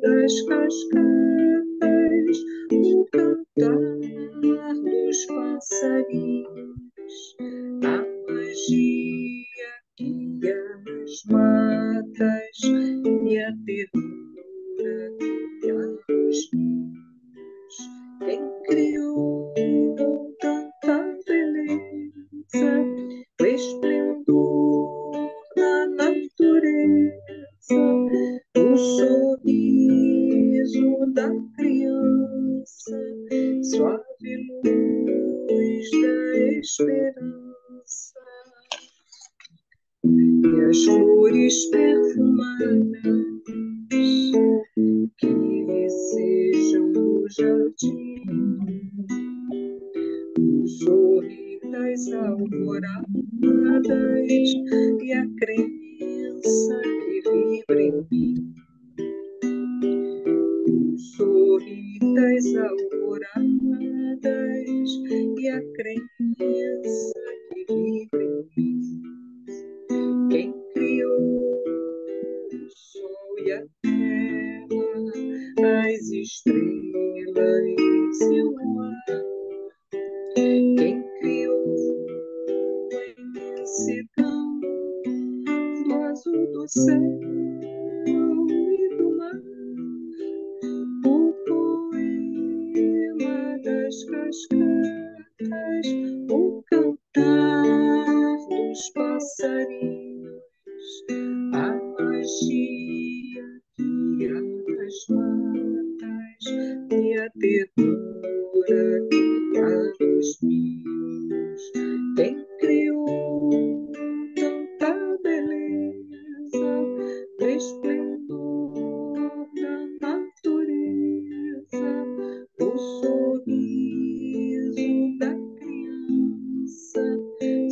das cascatas, o cantar dos passarinhos, a magia que as matas e a ternura que há nos ninhos. Quem criou tanta beleza, o esplendor da natureza, o sorriso da criança, suave luz da esperança, e as flores perfumadas que vicejam no jardim, o sorrir das alvoradas e a crença que vibra em mim. O sorrir das alvoradas e a crença que vibra em mim. Quem criou o sol e a terra, as estrelas e o mar? Quem criou a imensidão do azul do céu e do mar? O poema das cascatas, o cantar dos passarinhos, a magia que há nas matas e a ternura que há nos ninhos. Quem criou tanta beleza, o esplendor da natureza, o sorriso da criança,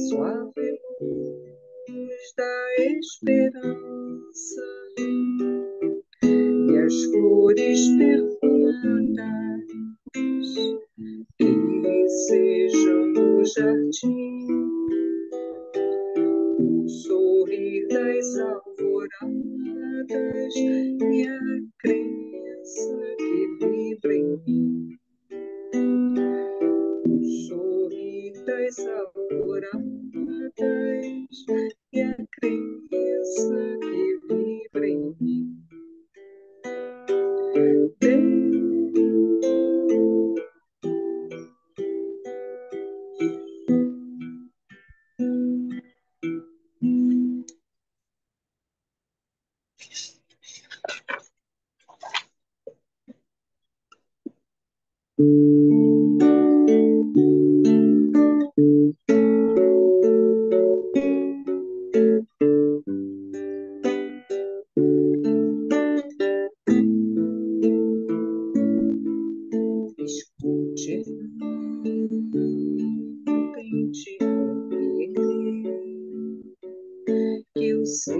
suave luz da esperança, e as flores perfumadas que vicejam no jardim, o sorrir das alvoradas e a crença que vibra em mim. O sorrir das alvoradas e a crença que vibra em mim. Escute, tente compreender que o seu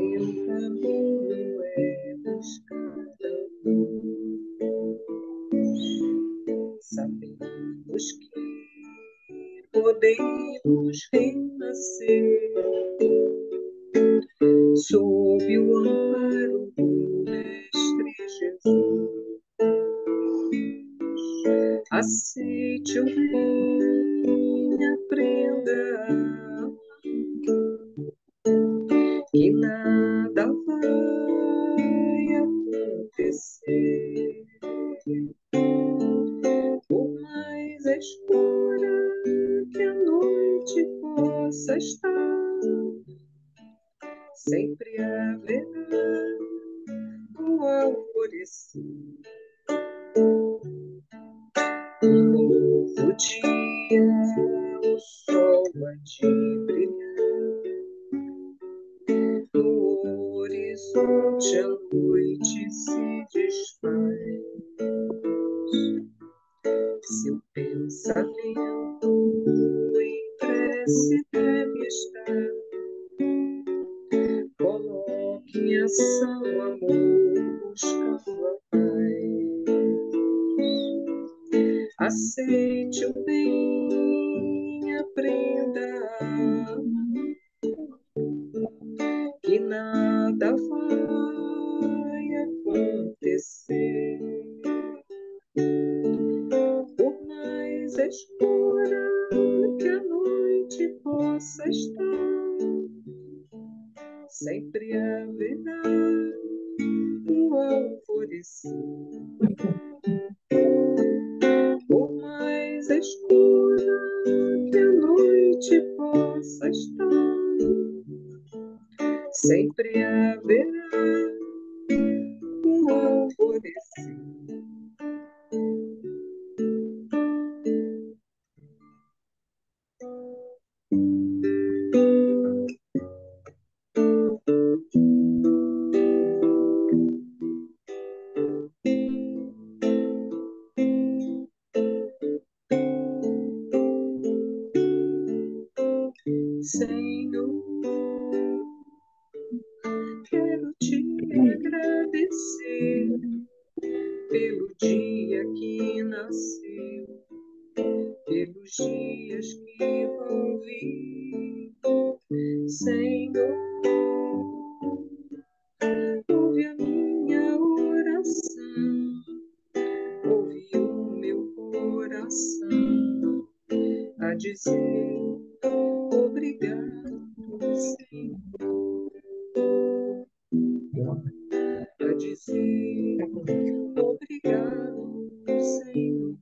caminho é buscar a luz. Sabemos que podemos renascer sob o amparo do Mestre Jesus. Aceite o bem, aprenda que nada vai acontecer. Por mais escura que a noite possa estar, sempre haverá um alvorecer. Um novo dia, o sol há de brilhar. No horizonte a noite se desfaz. Seu pensamento em prece deve estar. Coloque em ação amor, buscando a paz. Aceite o bem, aprenda a amar, que nada vai acontecer. escura que a noite possa estar, sempre haverá um alvorecer. Por mais escura que a noite possa estar, sempre haverá um alvorecer. Senhor, quero te agradecer pelo dia que nasceu, pelos dias que vão vir. Senhor, ouve a minha oração, ouve o meu coração a dizer obrigado, Senhor, a dizer obrigado, Senhor,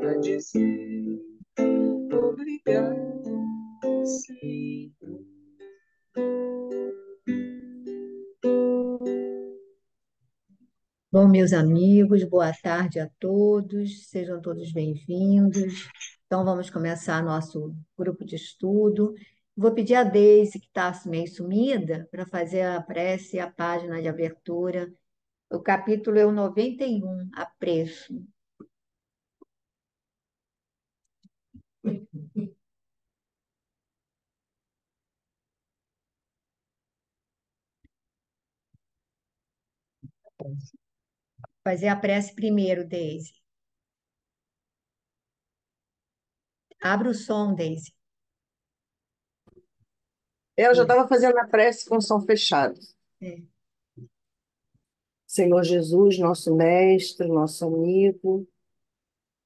a dizer obrigado, Senhor. Bom, meus amigos, boa tarde a todos, sejam todos bem-vindos. Então, vamos começar nosso grupo de estudo. Vou pedir a Deise, que está meio sumida, para fazer a prece e a página de abertura. O capítulo é o 91, Apreço. Fazer a prece primeiro, Deise. Abre o som, Deise. Eu já estava fazendo a prece com o som fechado. É. Senhor Jesus, nosso mestre, nosso amigo,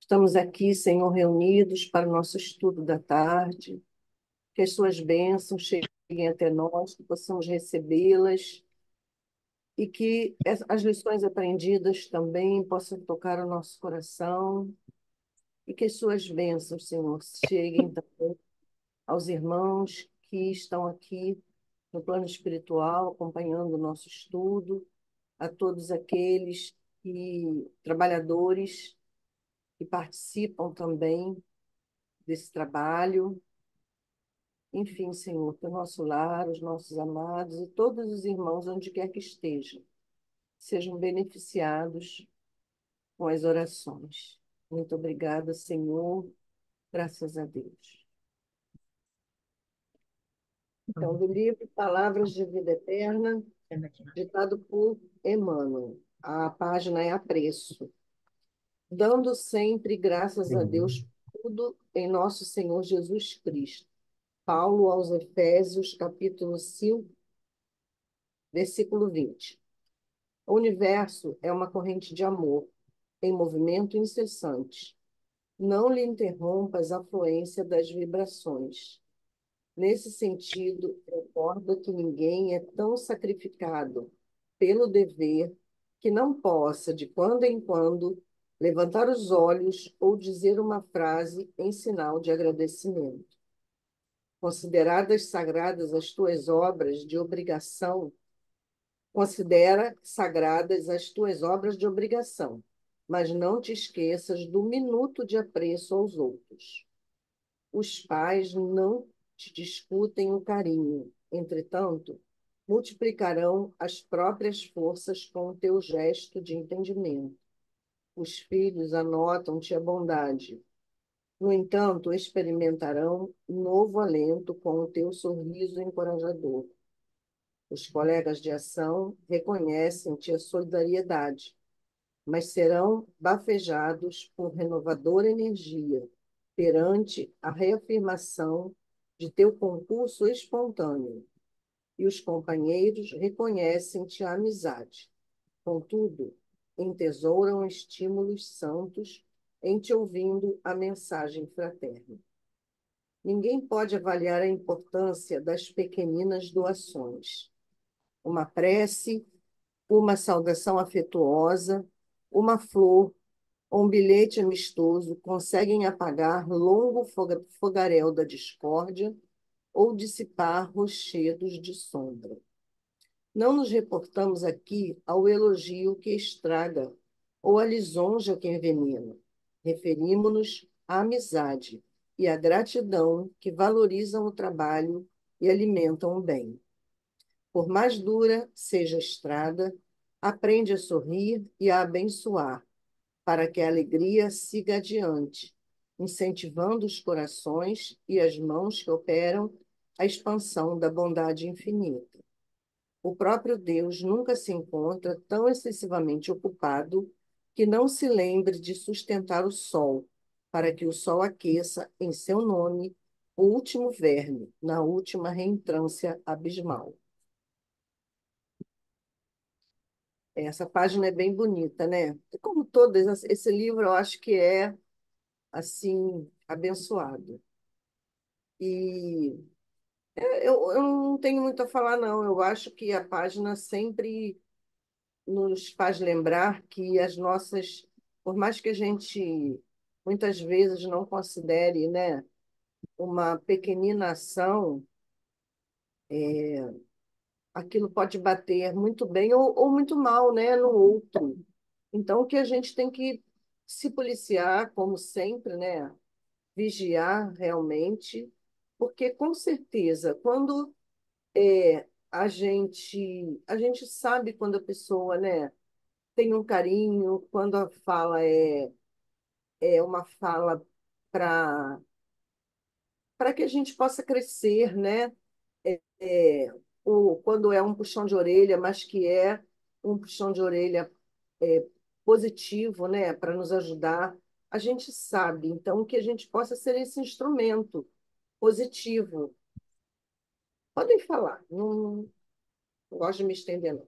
estamos aqui, Senhor, reunidos para o nosso estudo da tarde. Que as suas bênçãos cheguem até nós, que possamos recebê-las e que as lições aprendidas também possam tocar o nosso coração e que as suas bênçãos, Senhor, cheguem também aos irmãos que estão aqui no plano espiritual, acompanhando o nosso estudo, a todos aqueles trabalhadores que participam também desse trabalho. Enfim, Senhor, que o nosso lar, os nossos amados e todos os irmãos, onde quer que estejam, sejam beneficiados com as orações. Muito obrigada, Senhor. Graças a Deus. Então, do livro Palavras de Vida Eterna, ditado por Emmanuel. A página é Apreço. Dando sempre graças a Deus por tudo em nosso Senhor Jesus Cristo. Paulo aos Efésios, capítulo 5, versículo 20. O universo é uma corrente de amor, em movimento incessante. Não lhe interrompas a fluência das vibrações. Nesse sentido, recorda que ninguém é tão sacrificado pelo dever que não possa, de quando em quando, levantar os olhos ou dizer uma frase em sinal de agradecimento. Consideradas sagradas as tuas obras de obrigação, considera sagradas as tuas obras de obrigação, mas não te esqueças do minuto de apreço aos outros. Os pais não te discutem o carinho, entretanto, multiplicarão as próprias forças com o teu gesto de entendimento. Os filhos anotam-te a bondade. No entanto, experimentarão novo alento com o teu sorriso encorajador. Os colegas de ação reconhecem-te a solidariedade, mas serão bafejados por renovadora energia perante a reafirmação de teu concurso espontâneo. E os companheiros reconhecem-te a amizade. Contudo, entesouram estímulos santos em te ouvindo a mensagem fraterna. Ninguém pode avaliar a importância das pequeninas doações. Uma prece, uma saudação afetuosa, uma flor ou um bilhete amistoso conseguem apagar longo fogaréu da discórdia ou dissipar rochedos de sombra. Não nos reportamos aqui ao elogio que estraga ou à lisonja que envenena. Referimos-nos à amizade e à gratidão que valorizam o trabalho e alimentam o bem. Por mais dura seja a estrada, aprende a sorrir e a abençoar, para que a alegria siga adiante, incentivando os corações e as mãos que operam a expansão da bondade infinita. O próprio Deus nunca se encontra tão excessivamente ocupado que não se lembre de sustentar o sol, para que o sol aqueça em seu nome o último verme, na última reentrância abismal. Essa página é bem bonita, né? Como todas, esse livro eu acho que é, assim, abençoado. E eu não tenho muito a falar, não. Eu acho que a página sempre nos faz lembrar que as nossas, por mais que a gente muitas vezes não considere, né, uma pequenina ação, aquilo pode bater muito bem ou muito mal, né, no outro. Então, que a gente tem que se policiar, como sempre, né, vigiar realmente, porque com certeza, quando a gente sabe quando a pessoa, né, tem um carinho, quando a fala é uma fala para que a gente possa crescer, né? Quando é um puxão de orelha, mas que é um puxão de orelha é, positivo, né? Para nos ajudar, a gente sabe, então, que a gente possa ser esse instrumento positivo. Podem falar, não gosto de me estender, não.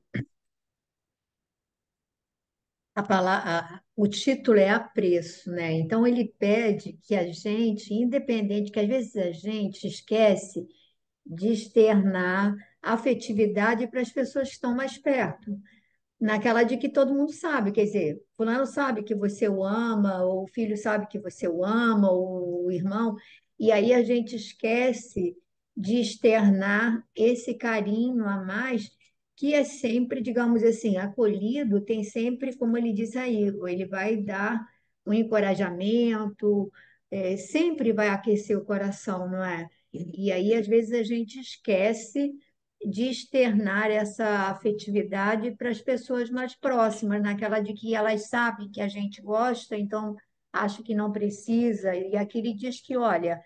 O título é Apreço, né? Então ele pede que a gente, independente, que às vezes a gente esquece de externar afetividade para as pessoas que estão mais perto, naquela de que todo mundo sabe, quer dizer, fulano sabe que você o ama, ou o filho sabe que você o ama, ou o irmão, e aí a gente esquece de externar esse carinho a mais, que é sempre, digamos assim, acolhido, tem sempre, como ele disse aí, ele vai dar um encorajamento, sempre vai aquecer o coração, não é? E aí, às vezes, a gente esquece de externar essa afetividade para as pessoas mais próximas, naquela de que elas sabem que a gente gosta, então acho que não precisa. E aqui ele diz que, olha,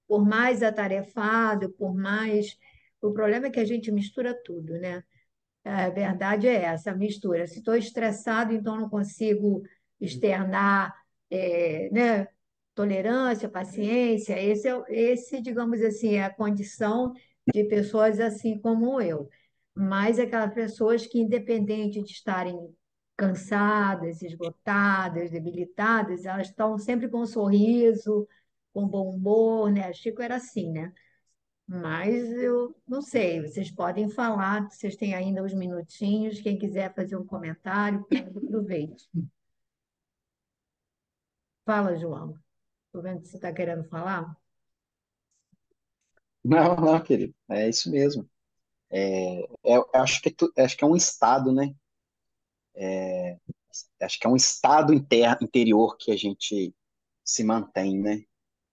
por mais atarefado, por mais. O problema é que a gente mistura tudo, né? A verdade é essa, a mistura. Se estou estressado, então não consigo externar, né, tolerância, paciência. Digamos assim, é a condição de pessoas assim como eu. Mas aquelas pessoas que, independente de estarem cansadas, esgotadas, debilitadas, elas estão sempre com um sorriso, com bom humor, né? Chico era assim, né? Mas eu não sei, vocês podem falar, vocês têm ainda uns minutinhos, quem quiser fazer um comentário, aproveite. Fala, João. Estou vendo que você está querendo falar. Não, não, querido, é isso mesmo. Eu acho que é um estado, né? Acho que é um estado interior que a gente se mantém, né?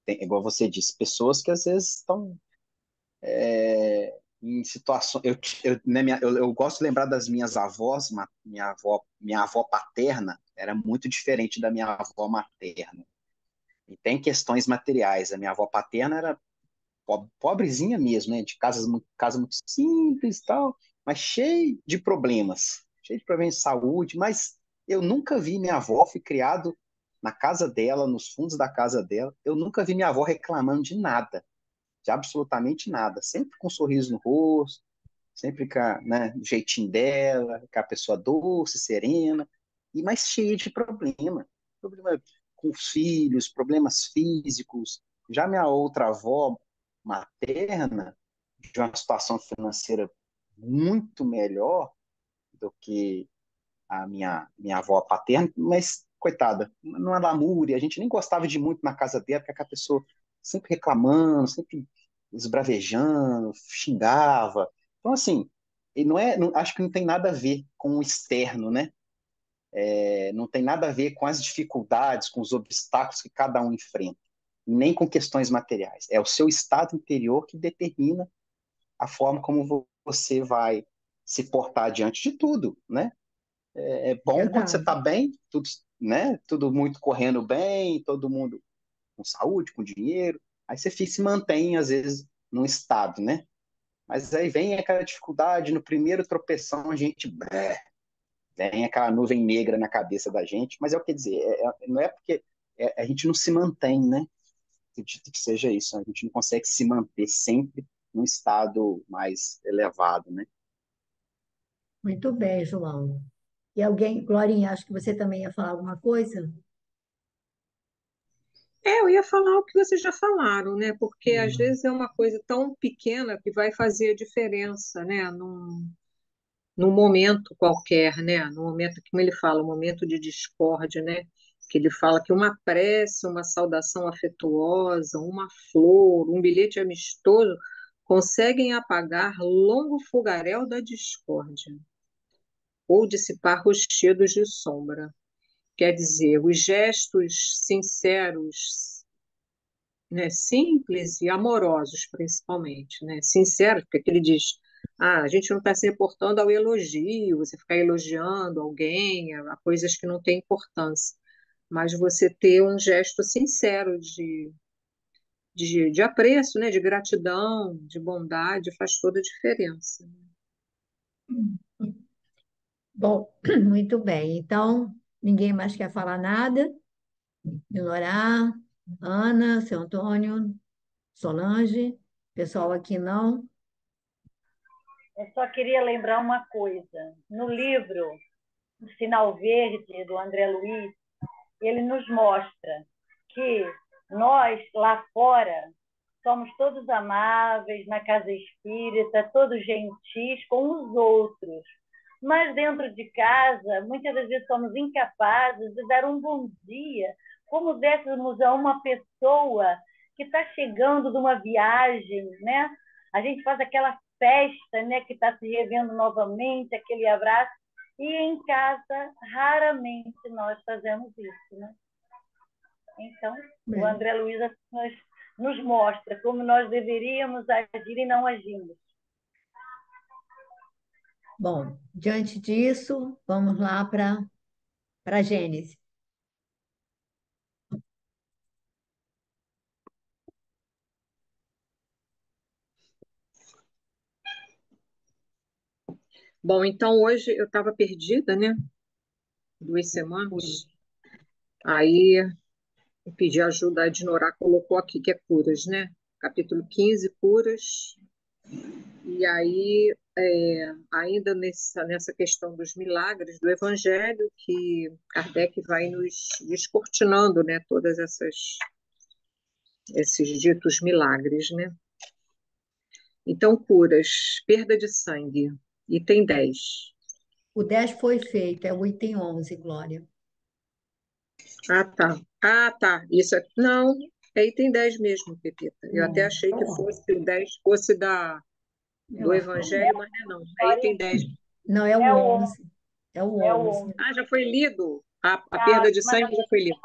Igual você disse, pessoas que às vezes estão em situações. Eu gosto de lembrar das minhas avós, minha avó paterna era muito diferente da minha avó materna. E tem questões materiais. A minha avó paterna era pobrezinha mesmo, né? De casa muito simples e tal, mas cheio de problemas de saúde, mas eu nunca vi minha avó, fui criado na casa dela, nos fundos da casa dela, eu nunca vi minha avó reclamando de nada, de absolutamente nada, sempre com um sorriso no rosto, sempre com né, o jeitinho dela, com a pessoa doce, serena. mas cheia de problema com os filhos, problemas físicos. Já minha outra avó materna, de uma situação financeira muito melhor do que a minha avó paterna, mas, coitada, não é lamúria, a gente nem gostava de ir muito na casa dela, porque aquela pessoa sempre reclamando, sempre esbravejando, xingava. Então, assim, e acho que não tem nada a ver com o externo, né? Não tem nada a ver com as dificuldades, com os obstáculos que cada um enfrenta, nem com questões materiais. É o seu estado interior que determina a forma como você vai se portar diante de tudo, né? É bom quando você está Verdade. bem, tudo, né? Tudo muito correndo bem, todo mundo com saúde, com dinheiro. Aí você se mantém, às vezes, num estado, né? Mas aí vem aquela dificuldade, no primeiro tropeção a gente vem aquela nuvem negra na cabeça da gente, mas é o que dizer, não é porque a gente não se mantém, né? Acredito que seja isso, a gente não consegue se manter sempre num estado mais elevado, né? Muito bem, João. E alguém, Glorinha, acho que você também ia falar alguma coisa? Eu ia falar o que vocês já falaram, né? Porque às vezes é uma coisa tão pequena que vai fazer a diferença, né? Num momento qualquer, né? No momento, como ele fala, um momento de discórdia, né? Que ele fala que uma prece, uma saudação afetuosa, uma flor, um bilhete amistoso conseguem apagar longo fogaréu da discórdia ou dissipar rochedos de sombra. Quer dizer, os gestos sinceros, né, simples e amorosos, principalmente, né? Sinceros, porque ele diz, a gente não está se reportando ao elogio, você ficar elogiando alguém, a coisas que não têm importância, mas você ter um gesto sincero de apreço, né, de gratidão, de bondade, faz toda a diferença. Bom, muito bem. Então, ninguém mais quer falar nada? Ignorar? Ana, seu Antônio, Solange? Pessoal aqui não? Eu só queria lembrar uma coisa. No livro O Sinal Verde, do André Luiz, ele nos mostra que nós, lá fora, somos todos amáveis, na casa espírita, todos gentis com os outros. Mas dentro de casa, muitas das vezes somos incapazes de dar um bom dia, como dessemos a uma pessoa que está chegando de uma viagem, né? A gente faz aquela festa, né, que está se revendo novamente, aquele abraço, e em casa raramente nós fazemos isso, né? Então, o Bem, André Luiz nos mostra como nós deveríamos agir e não agimos. bom, diante disso, vamos lá para a Gênesis. Bom, então hoje eu estava perdida, né? 2 semanas. Aí eu pedi ajuda, a Ednorá colocou aqui que é curas, né? Capítulo 15, curas. E aí, ainda nessa questão dos milagres do Evangelho, que Kardec vai nos descortinando, né? Todas esses ditos milagres, né? Então, curas, perda de sangue, item 10. O 10 foi feito, é o item 11, Glória. Ah, tá. Ah, tá. Isso é. Não, é item 10 mesmo, Pepita. Eu até Não, achei que fosse o 10 fosse do eu acho que Evangelho, mas não. É item 10. não, é o É o 11. É o é o 11. 11. Ah, já foi lido? A Ah, perda de mas sangue já foi lido.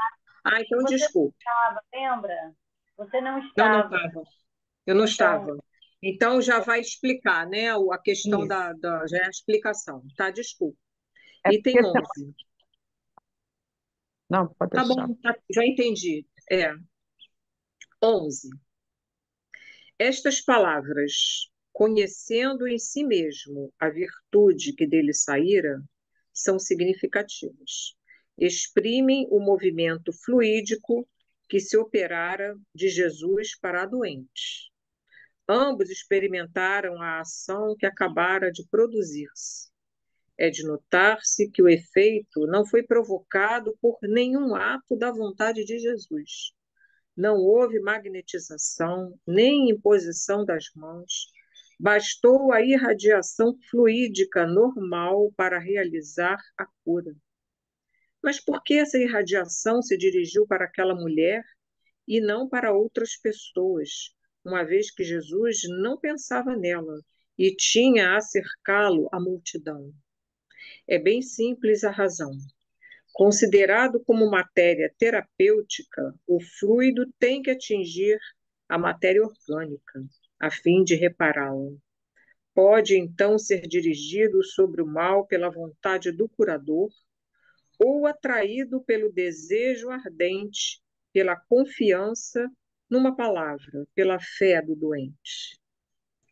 Ah, então você não desculpe. estava, lembra? Você não Não, não estava. estava. Eu não Então, estava. Então já vai explicar, né? A questão Isso. já é a explicação. Tá, desculpe. É Item porque 11. Não, pode Tá deixar. bom, já entendi. 11. Estas palavras, conhecendo em si mesmo a virtude que dele saíra, são significativas. Exprimem o movimento fluídico que se operara de Jesus para a doente. Ambos experimentaram a ação que acabara de produzir-se. É de notar-se que o efeito não foi provocado por nenhum ato da vontade de Jesus. Não houve magnetização, nem imposição das mãos. Bastou a irradiação fluídica normal para realizar a cura. Mas por que essa irradiação se dirigiu para aquela mulher e não para outras pessoas, uma vez que Jesus não pensava nela e tinha a cercá-lo a multidão? É bem simples a razão. Considerado como matéria terapêutica, o fluido tem que atingir a matéria orgânica, a fim de repará-la. Pode então ser dirigido sobre o mal pela vontade do curador ou atraído pelo desejo ardente, pela confiança numa palavra, pela fé do doente.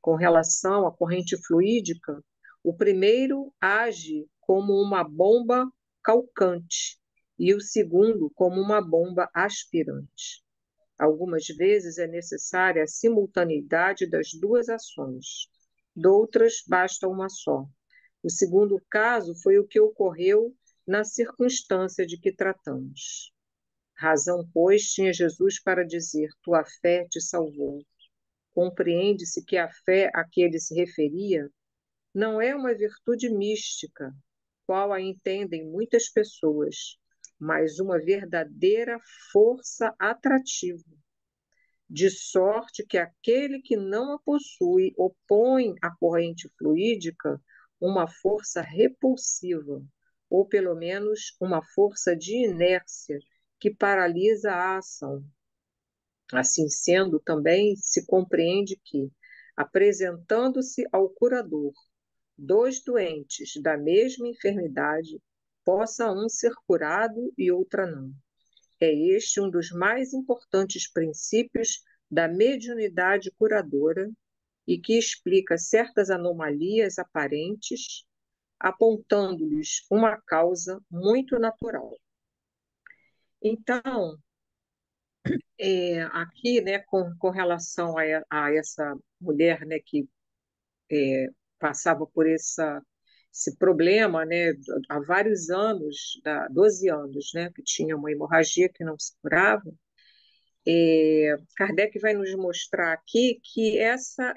Com relação à corrente fluídica, o primeiro age como uma bomba calcante e o segundo como uma bomba aspirante. Algumas vezes é necessária a simultaneidade das duas ações, doutras basta uma só. O segundo caso foi o que ocorreu na circunstância de que tratamos. Razão, pois, tinha Jesus para dizer: tua fé te salvou. Compreende-se que a fé a que ele se referia não é uma virtude mística, qual a entendem muitas pessoas, mas uma verdadeira força atrativa, de sorte que aquele que não a possui opõe à corrente fluídica uma força repulsiva, ou pelo menos uma força de inércia que paralisa a ação. Assim sendo, também se compreende que, apresentando-se ao curador dois doentes da mesma enfermidade, possa um ser curado e outra não. É este um dos mais importantes princípios da mediunidade curadora e que explica certas anomalias aparentes, apontando-lhes uma causa muito natural. Então, aqui, né, com relação a essa mulher, né, que passava por esse problema, né, há vários anos, 12 anos, né, que tinha uma hemorragia que não se curava. Kardec vai nos mostrar aqui que essa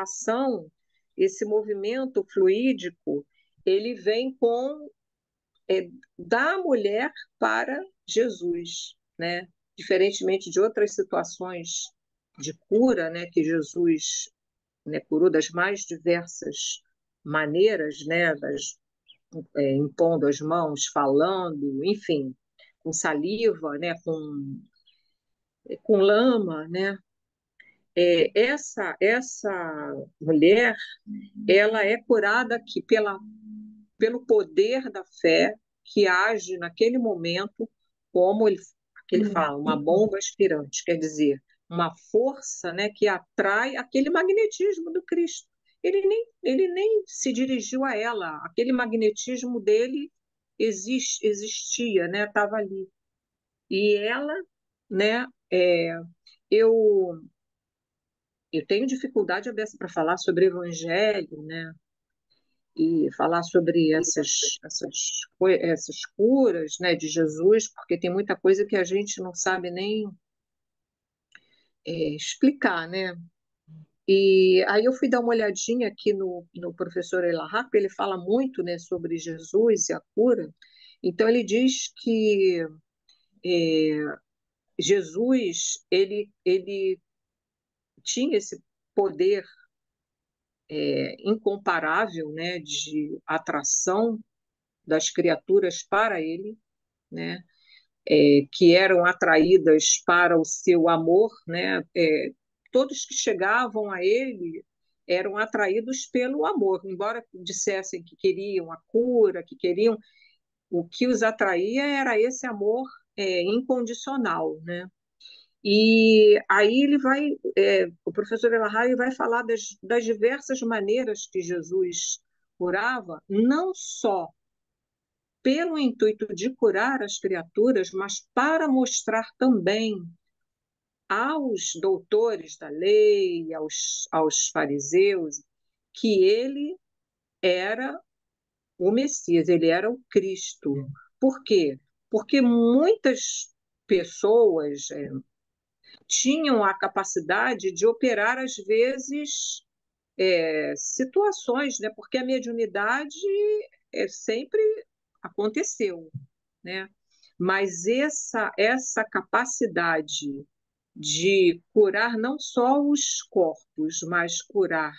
ação, esse movimento fluídico, ele vem da mulher para Jesus, né? Diferentemente de outras situações de cura, né, que Jesus, né, curou das mais diversas maneiras, né, impondo as mãos, falando, enfim, com saliva, né, com lama, né? Essa mulher, ela é curada aqui pelo poder da fé que age naquele momento como ele fala, uma bomba aspirante, quer dizer, uma força, né, que atrai aquele magnetismo do Cristo. Ele nem se dirigiu a ela, aquele magnetismo dele existia, né, estava ali. E ela, né, eu eu tenho dificuldade para falar sobre evangelho, né? E falar sobre essas curas, né, de Jesus, porque tem muita coisa que a gente não sabe nem explicar, né? E aí eu fui dar uma olhadinha aqui no professor Elarrat, ele fala muito, né, sobre Jesus e a cura. Então ele diz que Jesus ele tinha esse poder incomparável, né, de atração das criaturas para ele, né, que eram atraídas para o seu amor, né, todos que chegavam a ele eram atraídos pelo amor, embora dissessem que queriam a cura, que queriam, o que os atraía era esse amor incondicional, né? E aí o professor Elahai vai falar das diversas maneiras que Jesus curava, não só pelo intuito de curar as criaturas, mas para mostrar também aos doutores da lei, aos fariseus, que ele era o Messias, ele era o Cristo. Por quê? Porque muitas pessoas tinham a capacidade de operar, às vezes, situações, né? Porque a mediunidade sempre aconteceu, né? Mas essa capacidade de curar não só os corpos, mas curar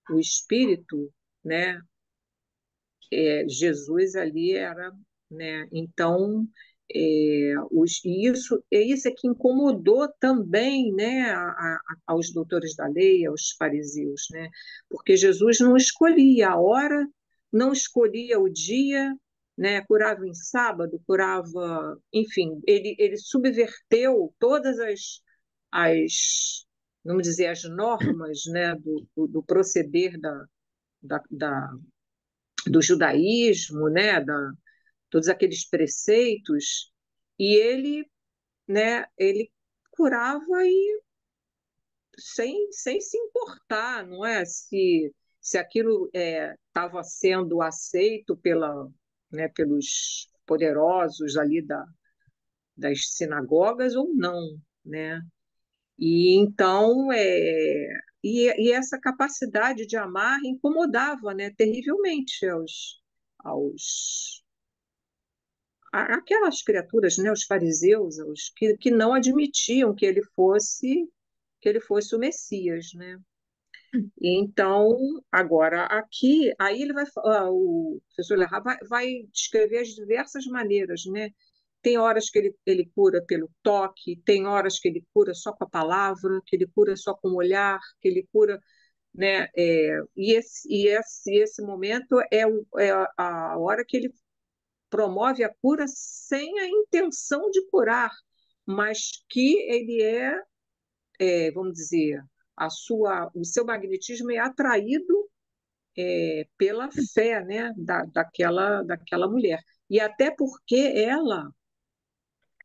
o espírito, né? Jesus ali era, né? Então, isso é que incomodou também, né, aos doutores da lei, aos fariseus, né? Porque Jesus não escolhia a hora, não escolhia o dia, né? Curava em sábado, curava, enfim, ele subverteu todas as, vamos dizer, as normas, né, do proceder da do judaísmo, né, todos aqueles preceitos, e ele, né, ele curava e sem se importar, não é? Se aquilo estava sendo aceito pelos poderosos ali das sinagogas ou não, né? E então, e essa capacidade de amar incomodava, né, terrivelmente aos aquelas criaturas, né, os fariseus, que não admitiam que ele fosse o Messias, né? E então, agora aqui, aí o professor Lerrat vai descrever as diversas maneiras, né? Tem horas que ele cura pelo toque, tem horas que ele cura só com a palavra, que ele cura só com o olhar, que ele cura, né? Esse momento é a hora que ele promove a cura sem a intenção de curar, mas que ele vamos dizer, o seu magnetismo é atraído pela fé, né, daquela mulher. E até porque ela,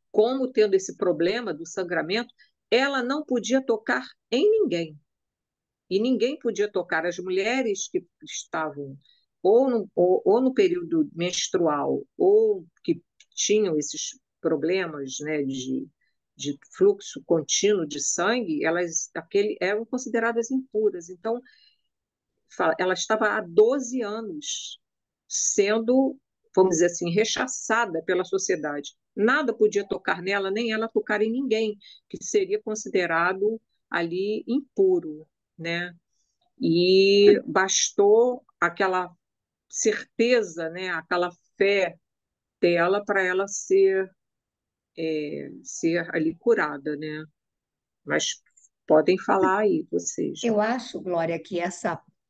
como tendo esse problema do sangramento, ela não podia tocar em ninguém. E ninguém podia tocar. As mulheres que estavam ou no período menstrual ou que tinham esses problemas, né, de fluxo contínuo de sangue, eram consideradas impuras. Então, ela estava há 12 anos sendo, vamos dizer assim, rechaçada pela sociedade. Nada podia tocar nela, nem ela tocar em ninguém, que seria considerado ali impuro, né? E bastou aquela certeza, né, aquela fé dela para ela ser ali curada, né? Mas podem falar aí, vocês. Eu acho, Glória, que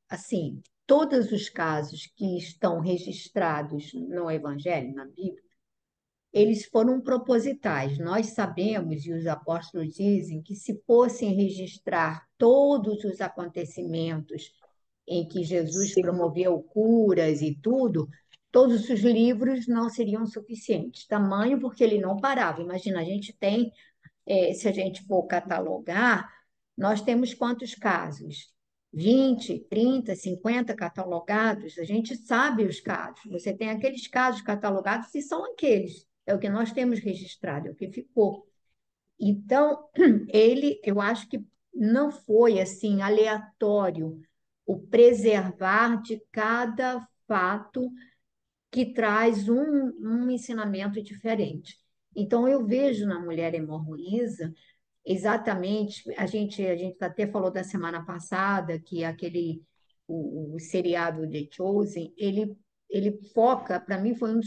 assim, todos os casos que estão registrados no Evangelho, na Bíblia, eles foram propositais. Nós sabemos, e os apóstolos dizem, que se fossem registrar todos os acontecimentos em que Jesus Sim, promoveu curas e tudo, todos os livros não seriam suficientes. Tamanho porque ele não parava. Imagina, a gente tem, se a gente for catalogar, nós temos quantos casos? 20, 30, 50 catalogados, a gente sabe os casos. Você tem aqueles casos catalogados e são aqueles. É o que nós temos registrado, é o que ficou. Então, eu acho que não foi assim aleatório o preservar de cada fato que traz um ensinamento diferente. Então, eu vejo na mulher hemorroísa exatamente, a gente até falou da semana passada que o seriado The Chosen, ele foca, para mim foi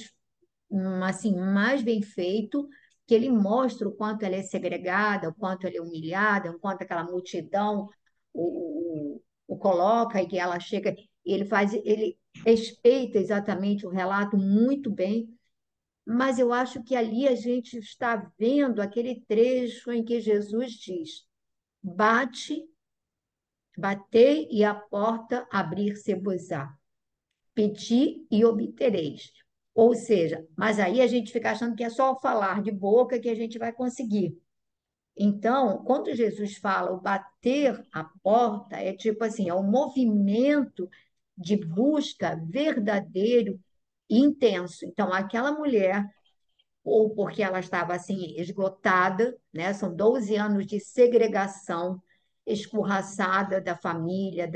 assim, mais bem feito, que ele mostra o quanto ela é segregada, o quanto ela é humilhada, o quanto aquela multidão o coloca e que ela chega, ele respeita exatamente o relato muito bem, mas eu acho que ali a gente está vendo aquele trecho em que Jesus diz: bate, batei e a porta abrir-se-vos-á. Pedi e obtereis. Ou seja, mas aí a gente fica achando que é só falar de boca que a gente vai conseguir. Então, quando Jesus fala o bater a porta, é tipo assim, é o movimento de busca verdadeiro e intenso. Então, aquela mulher, ou porque ela estava assim esgotada, né? São 12 anos de segregação, escorraçada da família,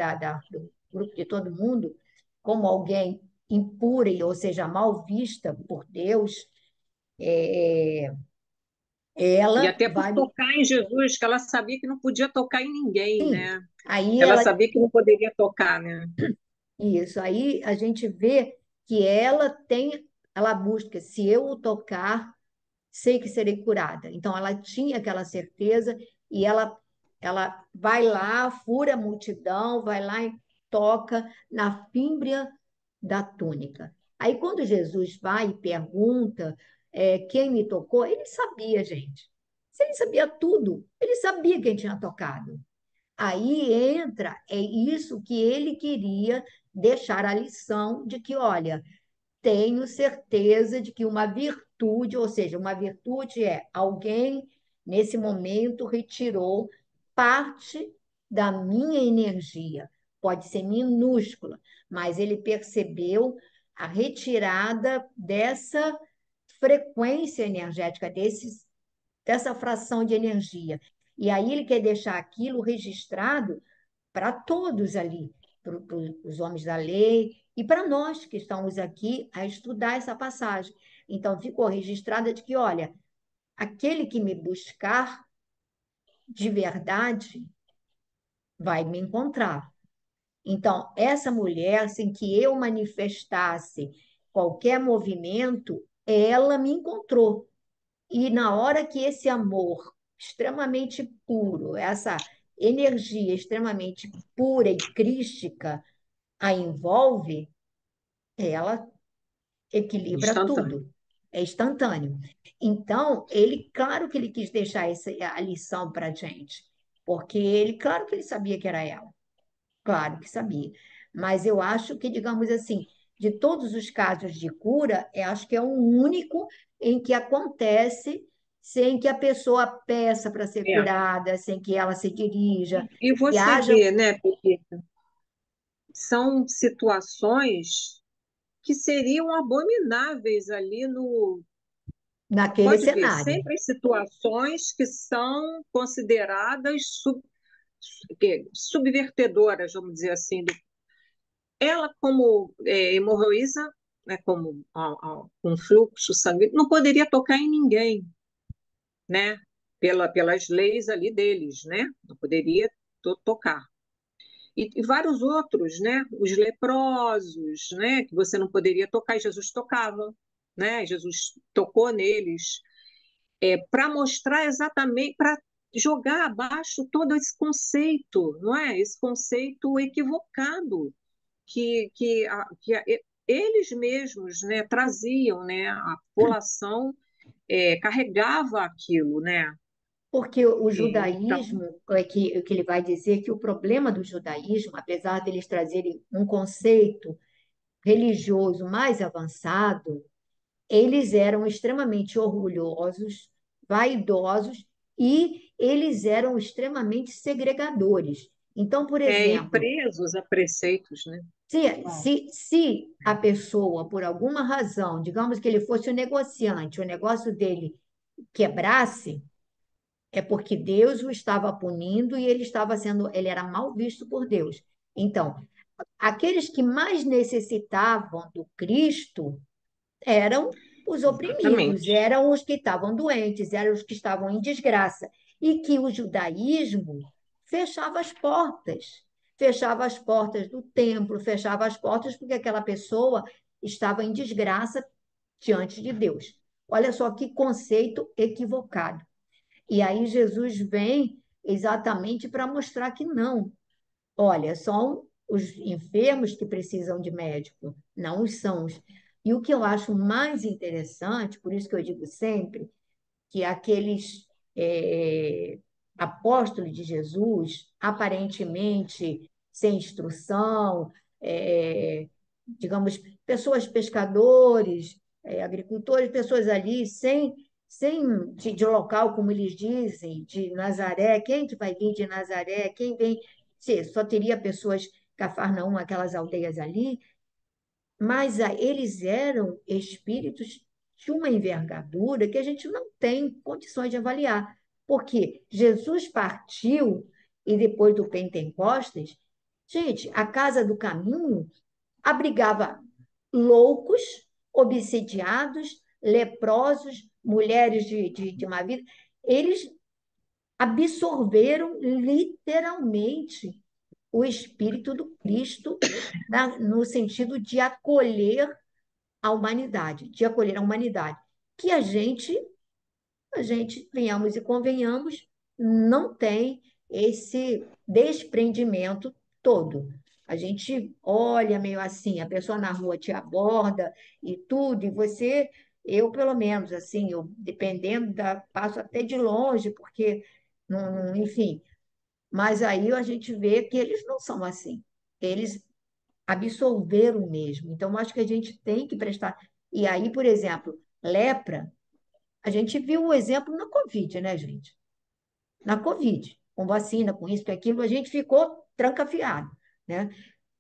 do grupo de todo mundo, como alguém impura, ou seja, mal vista por Deus, E ela até por vai. tocar em Jesus, que ela sabia que não podia tocar em ninguém, Sim, né? aí Ela ela. sabia que não poderia tocar, né? Isso, aí a gente vê que ela tem, ela busca, se eu o tocar, sei que serei curada. Então, ela tinha aquela certeza e ela vai lá, fura a multidão, vai lá e toca na fímbria da túnica. Aí, quando Jesus vai e pergunta quem me tocou, ele sabia, gente. Se ele sabia tudo, ele sabia quem tinha tocado. Aí entra, é isso que ele queria deixar a lição de que, olha, tenho certeza de que uma virtude, ou seja, uma virtude é alguém, nesse momento, retirou parte da minha energia. Pode ser minúscula, mas ele percebeu a retirada dessa frequência energética, dessa fração de energia. E aí ele quer deixar aquilo registrado para todos ali, para os homens da lei e para nós que estamos aqui a estudar essa passagem. Então, ficou registrada de que, olha, aquele que me buscar de verdade vai me encontrar. Então, essa mulher, sem que eu manifestasse qualquer movimento, ela me encontrou. E na hora que esse amor extremamente puro, essa energia extremamente pura e crística a envolve, ela equilibra Instantâneo. tudo. É instantâneo. Então, ele, claro que ele quis deixar a lição para a gente, porque ele, claro que ele sabia que era ela, claro que sabia. Mas eu acho que, digamos assim, de todos os casos de cura, eu acho que é o único em que acontece sem que a pessoa peça para ser É. curada, sem que ela se dirija, E que você haja vê, né, Pepe, são situações que seriam abomináveis ali no. naquele Pode ver, cenário. sempre as situações que são consideradas subvertedoras, vamos dizer assim. Ela, como hemorroísa, né, como um fluxo sanguíneo, não poderia tocar em ninguém, né? Pelas leis ali deles, né? Não poderia tocar. E vários outros, né? Os leprosos, né? Que você não poderia tocar, e Jesus tocava, né? Jesus tocou neles, para mostrar exatamente, para jogar abaixo todo esse conceito, não é? Esse conceito equivocado que eles mesmos, né, traziam, né? A população carregava aquilo, né? Porque o Então, judaísmo, que ele vai dizer que o problema do judaísmo, apesar deles trazerem um conceito religioso mais avançado, eles eram extremamente orgulhosos, vaidosos e eles eram extremamente segregadores. Então, por e exemplo, presos a preceitos, né? se a pessoa, por alguma razão, digamos que ele fosse um negociante, o negócio dele quebrasse, é porque Deus o estava punindo e ele era mal visto por Deus. Então, aqueles que mais necessitavam do Cristo eram os oprimidos, Exatamente. eram os que estavam doentes, eram os que estavam em desgraça. E que o judaísmo fechava as portas do templo, fechava as portas porque aquela pessoa estava em desgraça diante de Deus. Olha só que conceito equivocado. E aí Jesus vem exatamente para mostrar que não. Olha, são os enfermos que precisam de médico, não os sãos. E o que eu acho mais interessante, por isso que eu digo sempre, que aqueles apóstolos de Jesus, aparentemente sem instrução, digamos, pessoas pescadores, agricultores, pessoas ali de local, como eles dizem, de Nazaré, quem que vai vir de Nazaré? Quem vem? Só teria pessoas Cafarnaum, aquelas aldeias ali, mas eles eram espíritos de uma envergadura que a gente não tem condições de avaliar, porque Jesus partiu e depois do Pentecostes, gente, a Casa do Caminho abrigava loucos, obsidiados, leprosos, mulheres de má vida. Eles absorveram literalmente o Espírito do Cristo no sentido de acolher a humanidade, que a gente, venhamos e convenhamos, não tem esse desprendimento todo. A gente olha meio assim, a pessoa na rua te aborda e tudo, e você, eu pelo menos, assim, eu dependendo passo até de longe, porque, enfim, mas aí a gente vê que eles não são assim. Eles absolveram mesmo. Então, eu acho que a gente tem que prestar. E aí, por exemplo, lepra, a gente viu o exemplo na Covid, né, gente? Na Covid, com vacina, com isso, com aquilo, a gente ficou trancafiado, né?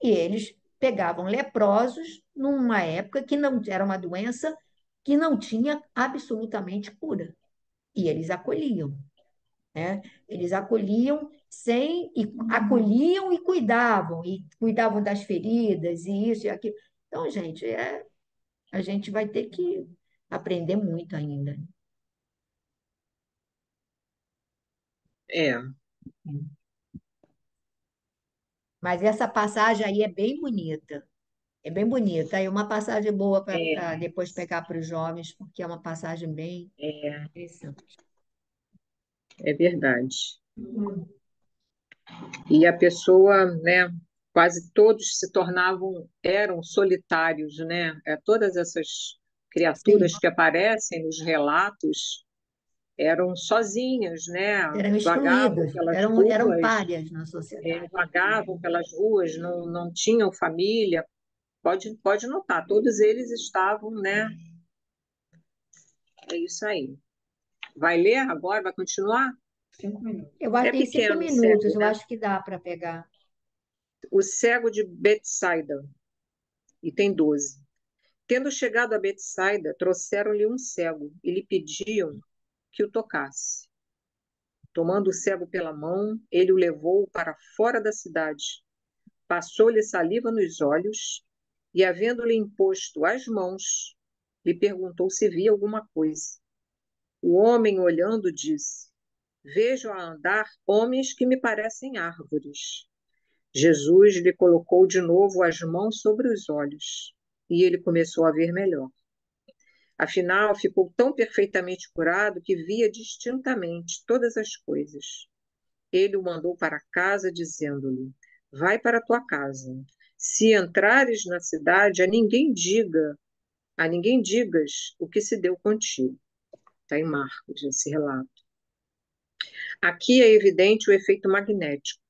E eles pegavam leprosos numa época que não era uma doença que não tinha absolutamente cura. E eles acolhiam, né? Eles acolhiam e cuidavam das feridas, e isso e aquilo. Então, gente, a gente vai ter que aprender muito ainda. É, Mas essa passagem aí é bem bonita. É bem bonita. Aí uma passagem boa para é, depois pegar para os jovens, porque é uma passagem bem é, interessante. é verdade. E a pessoa, né, quase todos se tornavam, eram solitários, né? Todas essas Sim, criaturas que aparecem nos relatos eram sozinhas, né? eram Vagavam excluídos, pelas eram ruas, párias na sociedade. vagavam pelas ruas, não tinham família. Pode notar, todos eles estavam, né? É isso aí. Vai ler agora? Vai continuar? Eu acho É que tem cinco pequeno o minutos, cego, eu né? acho que dá para pegar. O cego de Betsaida, e tem 12. Tendo chegado a Betsaida, trouxeram-lhe um cego e lhe pediam que o tocasse. Tomando o cego pela mão, ele o levou para fora da cidade, passou-lhe saliva nos olhos e, havendo-lhe imposto as mãos, lhe perguntou se via alguma coisa. O homem, olhando, disse: Vejo a andar homens que me parecem árvores. Jesus lhe colocou de novo as mãos sobre os olhos e ele começou a ver melhor. Afinal, ficou tão perfeitamente curado que via distintamente todas as coisas. Ele o mandou para casa, dizendo-lhe: Vai para a tua casa. Se entrares na cidade, a ninguém digas o que se deu contigo. Está em Marcos esse relato. Aqui é evidente o efeito magnético.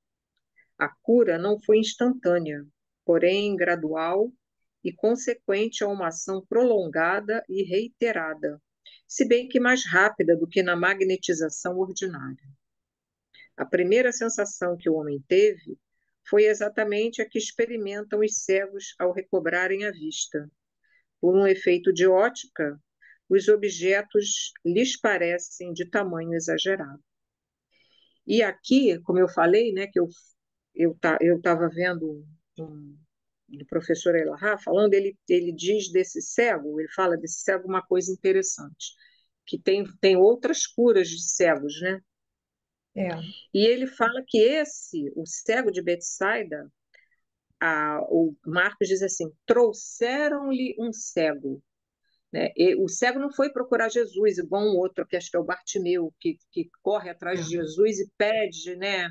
A cura não foi instantânea, porém gradual e consequente a uma ação prolongada e reiterada, se bem que mais rápida do que na magnetização ordinária. A primeira sensação que o homem teve foi exatamente a que experimentam os cegos ao recobrarem a vista. Por um efeito de ótica, os objetos lhes parecem de tamanho exagerado. E aqui, como eu falei, né, que eu estava vendo do professor Elahá falando, ele diz desse cego, ele fala desse cego uma coisa interessante, que tem outras curas de cegos, né? É. E ele fala que o cego de Betsaida, o Marcos diz assim, trouxeram-lhe um cego. Né? E o cego não foi procurar Jesus, igual um outro, que acho que é o Bartimeu, que corre atrás de Jesus e pede, né?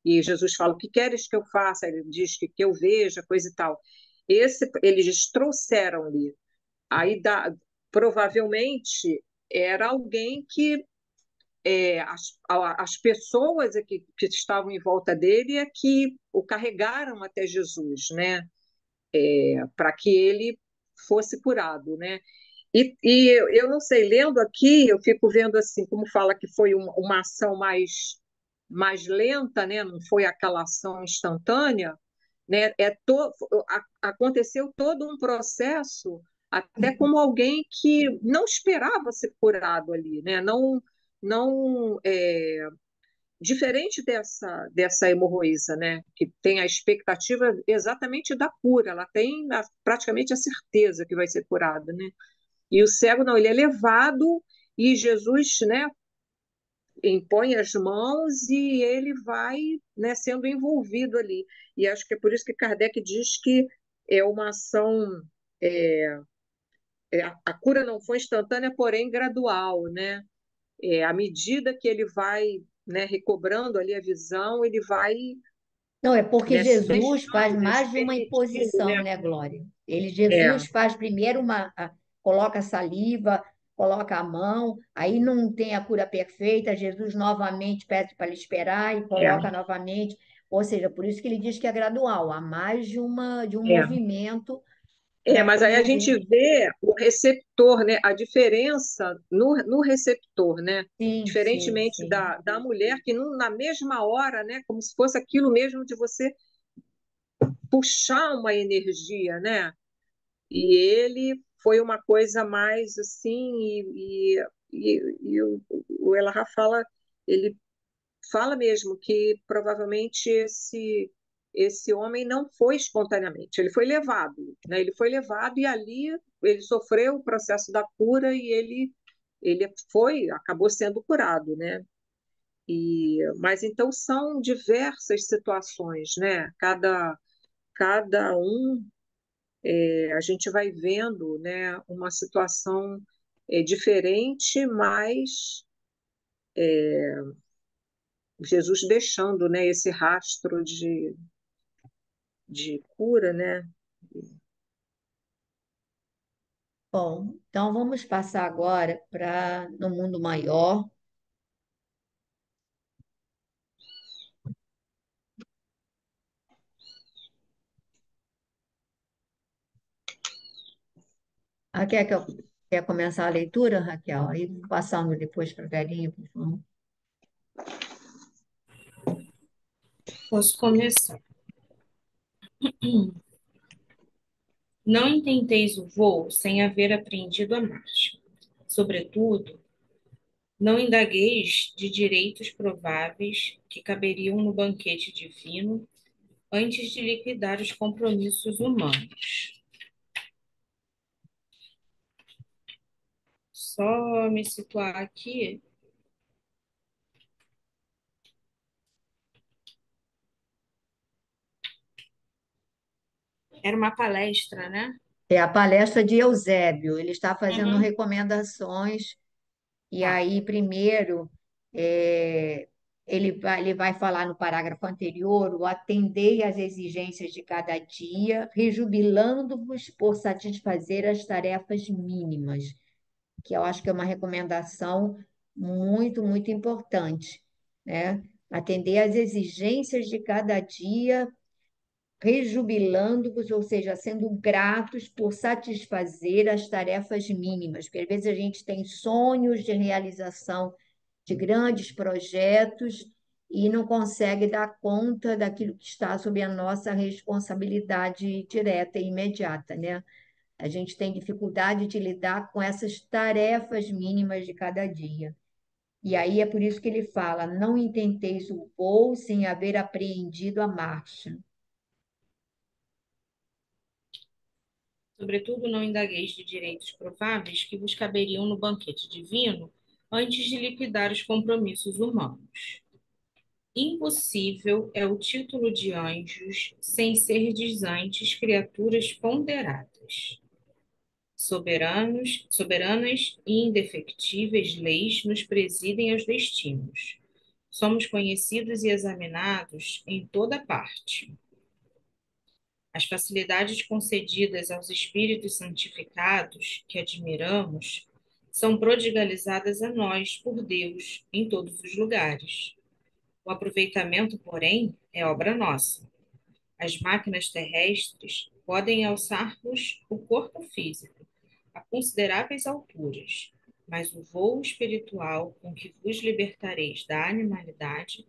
E Jesus fala, o que queres que eu faça? Ele diz que eu veja, coisa e tal. Eles trouxeram-lhe. Aí, provavelmente, era alguém que as pessoas que estavam em volta dele é que o carregaram até Jesus, né? Para que ele fosse curado, né? E eu não sei, lendo aqui, eu fico vendo assim, como fala que foi uma ação mais lenta, né? Não foi aquela ação instantânea. né? Aconteceu todo um processo, até como alguém que não esperava ser curado ali, né? Não diferente dessa hemorroísa, né? Que tem a expectativa exatamente da cura, ela tem praticamente a certeza que vai ser curada, né? E o cego não, ele é levado e Jesus, né, impõe as mãos e ele vai, né, sendo envolvido ali. E acho que é por isso que Kardec diz que é uma ação, é, a cura não foi instantânea, porém gradual, né? À medida que ele vai, né, recobrando ali a visão, ele vai, Não, é porque né, se Jesus faz deixando, né, se mais de uma permitindo, imposição, né? né, Glória? É, Jesus faz primeiro coloca saliva, coloca a mão, aí não tem a cura perfeita, Jesus novamente pede para ele esperar e coloca é, novamente. Ou seja, por isso que ele diz que é gradual, há mais de um é. movimento para Mas aí a gente promover. vê o receptor, né? A diferença no receptor, né? Sim, sim, Diferentemente sim. da mulher, que na mesma hora, né? Como se fosse aquilo mesmo de você puxar uma energia, né? E ele foi uma coisa mais assim, e o Elahá fala, ele fala mesmo que provavelmente esse homem não foi espontaneamente, ele foi levado, né? Ele foi levado e ali ele sofreu o processo da cura e ele acabou sendo curado, né? Mas então são diversas situações, né? Cada um a gente vai vendo, né, uma situação diferente, mas Jesus deixando, né, esse rastro de cura, né? Bom, então vamos passar agora para no mundo maior. Quer começar a leitura, Raquel? Aí passando depois para a Velhinha, por favor. Posso começar. Não intenteis o voo sem haver aprendido a marcha. Sobretudo, não indagueis de direitos prováveis que caberiam no banquete divino antes de liquidar os compromissos humanos. Só me situar aqui. Era uma palestra, né? É a palestra de Eusébio. Ele está fazendo Uhum. recomendações. E Tá. aí, primeiro, é, ele vai falar no parágrafo anterior: o atendei às exigências de cada dia, rejubilando-vos por satisfazer as tarefas mínimas, que eu acho que é uma recomendação muito, muito importante, né? Atender às exigências de cada dia, rejubilando-vos, ou seja, sendo gratos por satisfazer as tarefas mínimas, porque às vezes a gente tem sonhos de realização de grandes projetos e não consegue dar conta daquilo que está sob a nossa responsabilidade direta e imediata, né? A gente tem dificuldade de lidar com essas tarefas mínimas de cada dia. E aí é por isso que ele fala: não intenteis o voo sem haver apreendido a marcha. Sobretudo, não indagueis de direitos prováveis que vos caberiam no banquete divino antes de liquidar os compromissos humanos. Impossível é o título de anjos sem serdes antes criaturas ponderadas. Soberanas e indefectíveis leis nos presidem aos destinos. Somos conhecidos e examinados em toda parte. As facilidades concedidas aos espíritos santificados, que admiramos, são prodigalizadas a nós por Deus em todos os lugares. O aproveitamento, porém, é obra nossa. As máquinas terrestres podem alçar-vos o corpo físico a consideráveis alturas, mas o voo espiritual com que vos libertareis da animalidade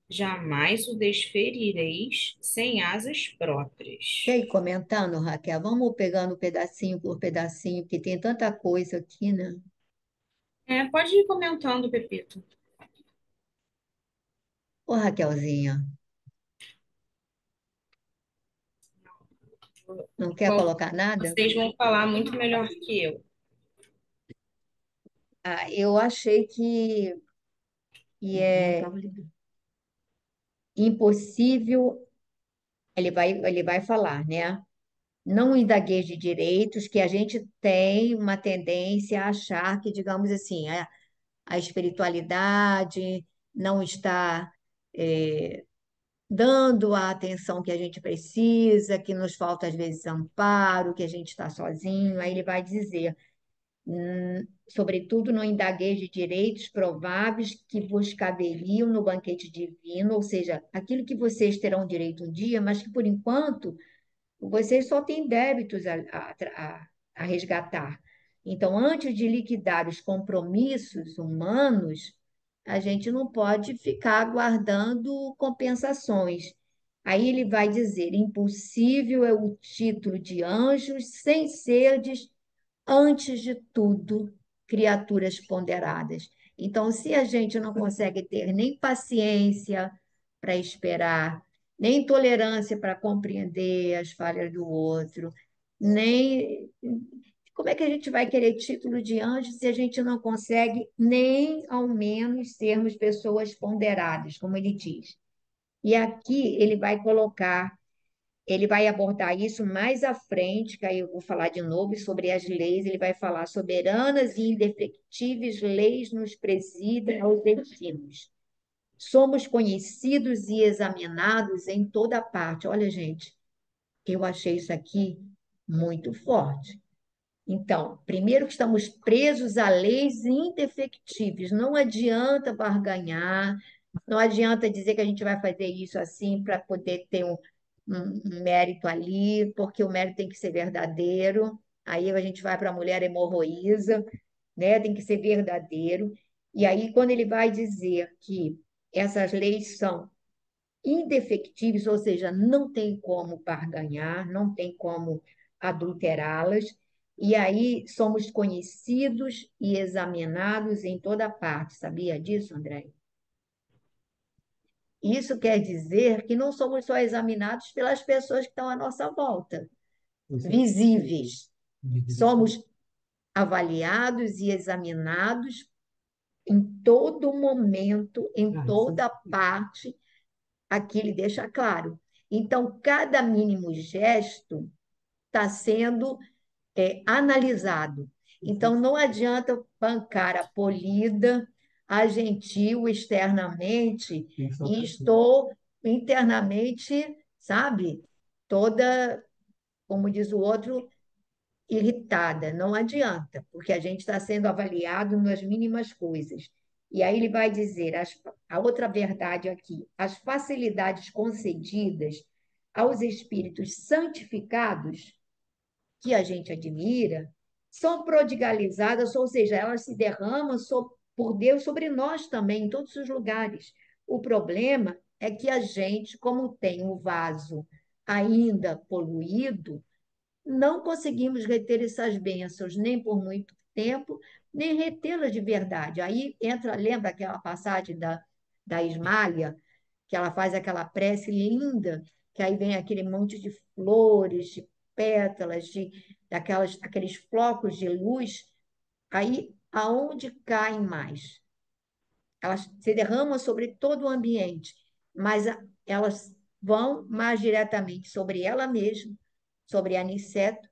jamais o desferireis sem asas próprias. Quer ir comentando, Raquel? Vamos pegando pedacinho por pedacinho, porque tem tanta coisa aqui, né? Pode ir comentando, Pepito. Ô, Raquelzinha, não quer colocar nada? Vocês vão falar muito melhor que eu. Ah, eu achei que é impossível, ele vai falar, né? Não indagueis de direitos, que a gente tem uma tendência a achar que, digamos assim, a espiritualidade não está dando a atenção que a gente precisa, que nos falta às vezes amparo, que a gente está sozinho. Aí ele vai dizer, sobretudo, não indagueis de direitos prováveis que vos caberiam no banquete divino, ou seja, aquilo que vocês terão direito um dia, mas que por enquanto vocês só têm débitos a resgatar. Então, antes de liquidar os compromissos humanos, a gente não pode ficar aguardando compensações. Aí ele vai dizer: impossível é o título de anjos sem serdes, antes de tudo, criaturas ponderadas. Então, se a gente não consegue ter nem paciência para esperar, nem tolerância para compreender as falhas do outro, nem. Como é que a gente vai querer título de anjo se a gente não consegue nem ao menos sermos pessoas ponderadas, como ele diz? E aqui ele vai colocar, ele vai abordar isso mais à frente, que aí eu vou falar de novo sobre as leis, ele vai falar soberanas e indefectíveis leis nos presidem aos destinos. Somos conhecidos e examinados em toda parte. Olha, gente, eu achei isso aqui muito forte. Então, primeiro que estamos presos a leis indefectíveis. Não adianta barganhar, não adianta dizer que a gente vai fazer isso assim para poder ter um mérito ali, porque o mérito tem que ser verdadeiro. Aí a gente vai para a mulher hemorroísa, né? Tem que ser verdadeiro. E aí, quando ele vai dizer que essas leis são indefectíveis, ou seja, não tem como barganhar, não tem como adulterá-las. E aí somos conhecidos e examinados em toda parte. Sabia disso, André? Isso quer dizer que não somos só examinados pelas pessoas que estão à nossa volta, visíveis. Somos avaliados e examinados em todo momento, em toda parte. Aqui ele deixa claro. Então, cada mínimo gesto está sendo analisado. Então, não adianta bancar a polida, a gentil externamente, e estou internamente, sabe, toda, como diz o outro, irritada. Não adianta, porque a gente está sendo avaliado nas mínimas coisas. E aí ele vai dizer a outra verdade aqui: as facilidades concedidas aos espíritos santificados, que a gente admira, são prodigalizadas, ou seja, elas se derramam por Deus sobre nós também, em todos os lugares. O problema é que a gente, como tem o vaso ainda poluído, não conseguimos reter essas bênçãos nem por muito tempo, nem retê-las de verdade. Aí entra, lembra aquela passagem da Ismália, que ela faz aquela prece linda, que aí vem aquele monte de flores, de pétalas, aqueles flocos de luz, aí aonde caem mais? Elas se derramam sobre todo o ambiente, mas elas vão mais diretamente sobre ela mesma, sobre Aniceto,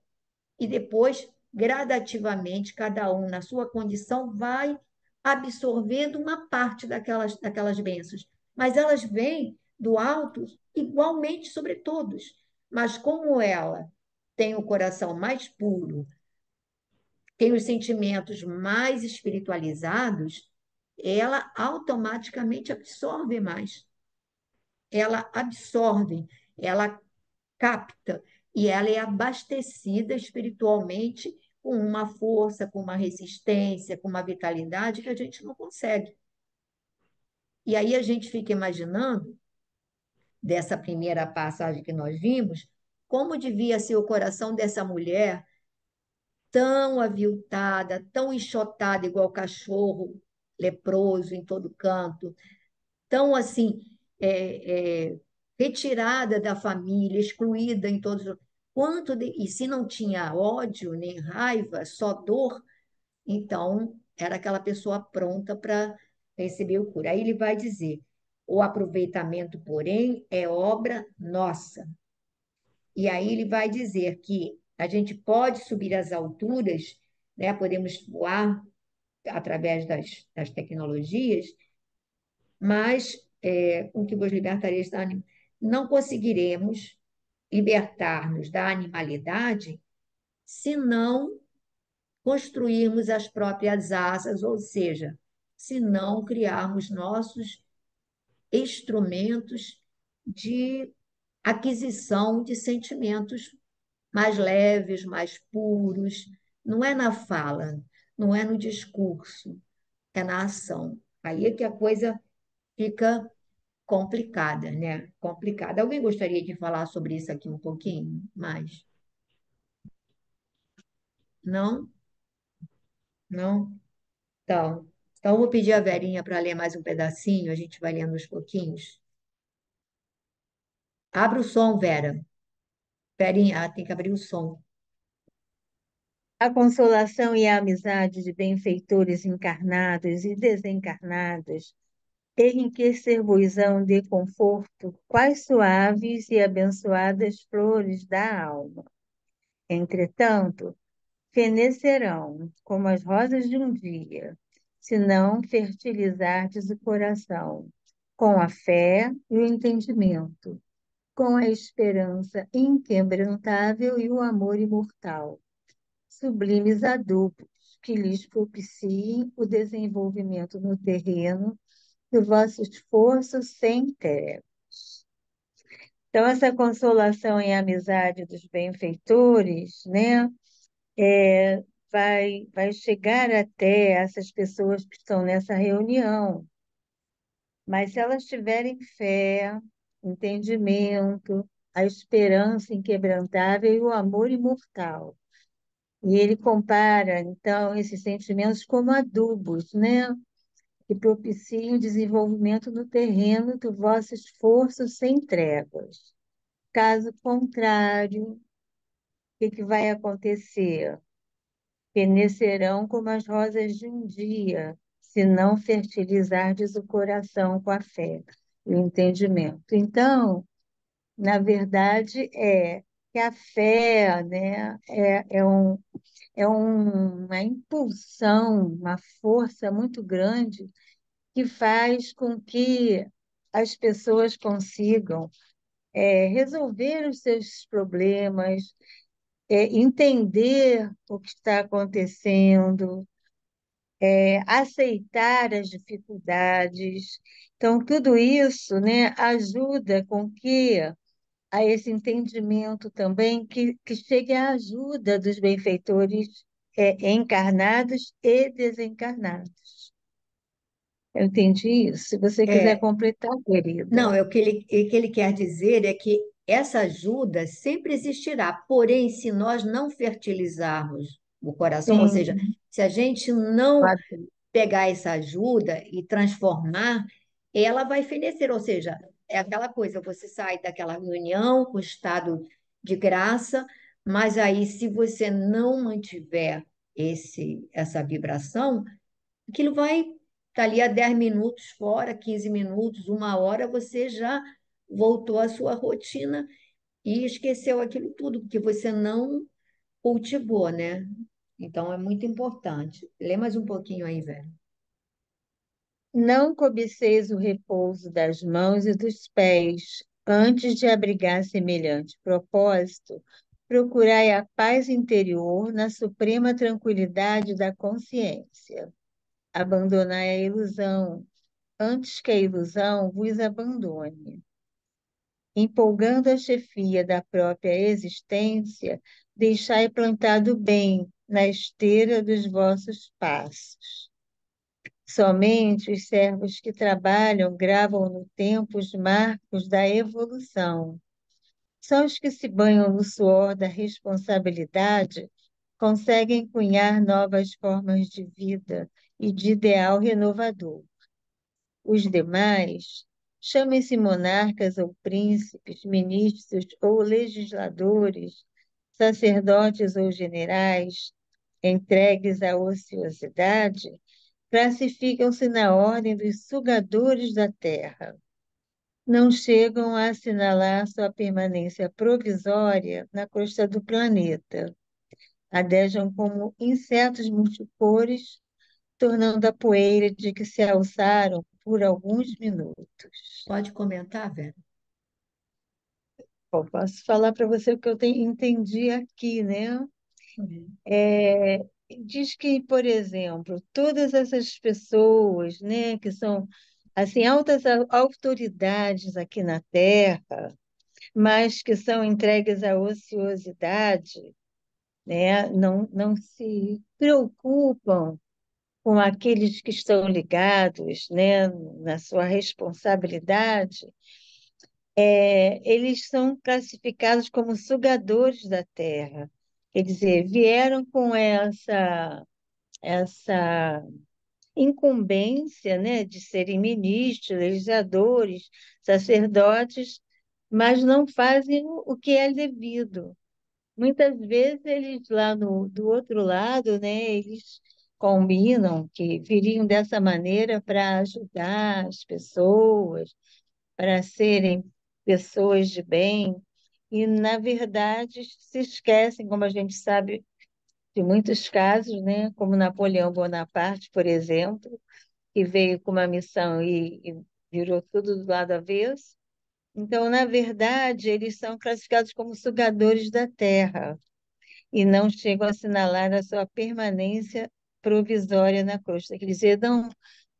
e depois, gradativamente, cada um, na sua condição, vai absorvendo uma parte daquelas bênçãos. Mas elas vêm do alto igualmente sobre todos. Mas como ela tem o coração mais puro, tem os sentimentos mais espiritualizados, ela automaticamente absorve mais. Ela absorve, ela capta e ela é abastecida espiritualmente com uma força, com uma resistência, com uma vitalidade que a gente não consegue. E aí a gente fica imaginando, dessa primeira passagem que nós vimos, como devia ser o coração dessa mulher tão aviltada, tão enxotada, igual cachorro leproso em todo canto, tão assim, retirada da família, excluída em todos os. E se não tinha ódio nem raiva, só dor, então era aquela pessoa pronta para receber o cura. Aí ele vai dizer: o aproveitamento, porém, é obra nossa. E aí ele vai dizer que a gente pode subir às alturas, né? Podemos voar através das tecnologias, mas com que vos libertareis da não conseguiremos libertar-nos da animalidade se não construirmos as próprias asas, ou seja, se não criarmos nossos instrumentos de aquisição de sentimentos mais leves, mais puros. Não é na fala, não é no discurso, é na ação. Aí é que a coisa fica complicada, né? Complicada. Alguém gostaria de falar sobre isso aqui um pouquinho mais? Não? Não? Então eu vou pedir a Verinha para ler mais um pedacinho, a gente vai lendo aos pouquinhos. Abra o som, Vera. Verinha, tem que abrir o som. A consolação e a amizade de benfeitores encarnados e desencarnados enriquecer-vos-ão de conforto, quais suaves e abençoadas flores da alma. Entretanto, fenecerão como as rosas de um dia, se não fertilizardes o coração, com a fé e o entendimento, com a esperança inquebrantável e o amor imortal, sublimes adubos que lhes propiciem o desenvolvimento no terreno do vosso esforço sem treva. Então, essa consolação e amizade dos benfeitores, né, vai chegar até essas pessoas que estão nessa reunião. Mas se elas tiverem fé, entendimento, a esperança inquebrantável e o amor imortal. E ele compara, então, esses sentimentos como adubos, né? Que propiciem o desenvolvimento no terreno do vosso esforço sem trevas. Caso contrário, o que vai acontecer? Fenecerão como as rosas de um dia, se não fertilizardes o coração com a fé e o entendimento. Então, na verdade, é que a fé, né, uma impulsão, uma força muito grande que faz com que as pessoas consigam resolver os seus problemas, entender o que está acontecendo, aceitar as dificuldades. Então, tudo isso, né, ajuda com que a esse entendimento também que chegue à ajuda dos benfeitores encarnados e desencarnados. Eu entendi isso. Se você quiser É, completar, não, querida. o que ele quer dizer é que essa ajuda sempre existirá, porém, se nós não fertilizarmos o coração, ou seja, Sim, se a gente não pode. pegar essa ajuda e transformar, ela vai fenecer, ou seja, é aquela coisa, você sai daquela reunião com estado de graça, mas aí se você não mantiver essa vibração, aquilo vai estar ali a 10 minutos fora, 15 minutos, uma hora, você já voltou à sua rotina e esqueceu aquilo tudo, porque você não cultivou, né? Então é muito importante. Lê mais um pouquinho aí, velho. Não cobiceis o repouso das mãos e dos pés. Antes de abrigar semelhante propósito, procurai a paz interior na suprema tranquilidade da consciência. Abandonai a ilusão, antes que a ilusão vos abandone. Empolgando a chefia da própria existência, deixai plantado bem na esteira dos vossos passos. Somente os servos que trabalham gravam no tempo os marcos da evolução. Só os que se banham no suor da responsabilidade conseguem cunhar novas formas de vida e de ideal renovador. Os demais, chamem-se monarcas ou príncipes, ministros ou legisladores, sacerdotes ou generais, entregues à ociosidade, classificam-se na ordem dos sugadores da terra. Não chegam a assinalar sua permanência provisória na crosta do planeta. Adejam como insetos multicores, tornando a poeira de que se alçaram por alguns minutos. Pode comentar, Vera? Bom, posso falar para você o que eu entendi aqui, né? Uhum. Diz que, por exemplo, todas essas pessoas, né, que são assim altas autoridades aqui na Terra, mas que são entregues à ociosidade, né, não se preocupam com aqueles que estão ligados, né, na sua responsabilidade, eles são classificados como sugadores da terra. Quer dizer, vieram com essa incumbência, né, de serem ministros, legisladores, sacerdotes, mas não fazem o que é devido. Muitas vezes eles lá do outro lado, né, eles combinam que viriam dessa maneira para ajudar as pessoas, para serem pessoas de bem, e, na verdade, se esquecem, como a gente sabe de muitos casos, né, como Napoleão Bonaparte, por exemplo, que veio com uma missão e virou tudo do lado avesso. Então, na verdade, eles são classificados como sugadores da terra e não chegam a assinalar a sua permanência provisória na crosta. Quer dizer,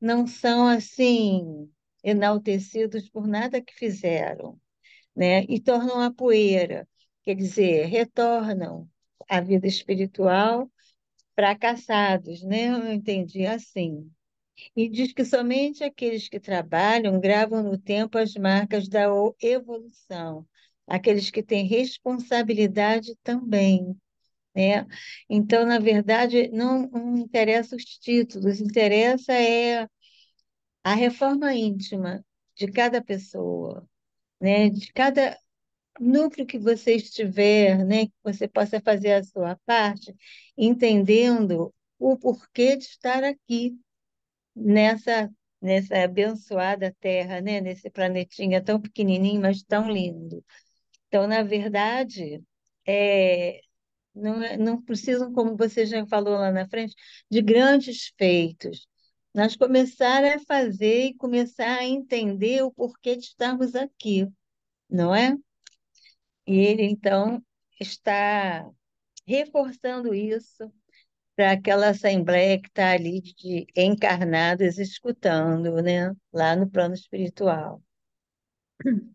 não são assim enaltecidos por nada que fizeram, né? E tornam a poeira, quer dizer, retornam à vida espiritual fracassados, né? Eu entendi assim. E diz que somente aqueles que trabalham gravam no tempo as marcas da evolução, aqueles que têm responsabilidade também, né? Então, na verdade, não interessa os títulos, interessa a reforma íntima de cada pessoa, né? De cada núcleo que você estiver, né? Que você possa fazer a sua parte, entendendo o porquê de estar aqui nessa abençoada terra, né? Nesse planetinha tão pequenininho, mas tão lindo. Então, na verdade, é, não precisam, como você já falou lá na frente, de grandes feitos. Nós começar a fazer e começar a entender o porquê de estarmos aqui, não é? E ele, então, está reforçando isso para aquela assembleia que está ali de encarnados escutando, né? Lá no plano espiritual.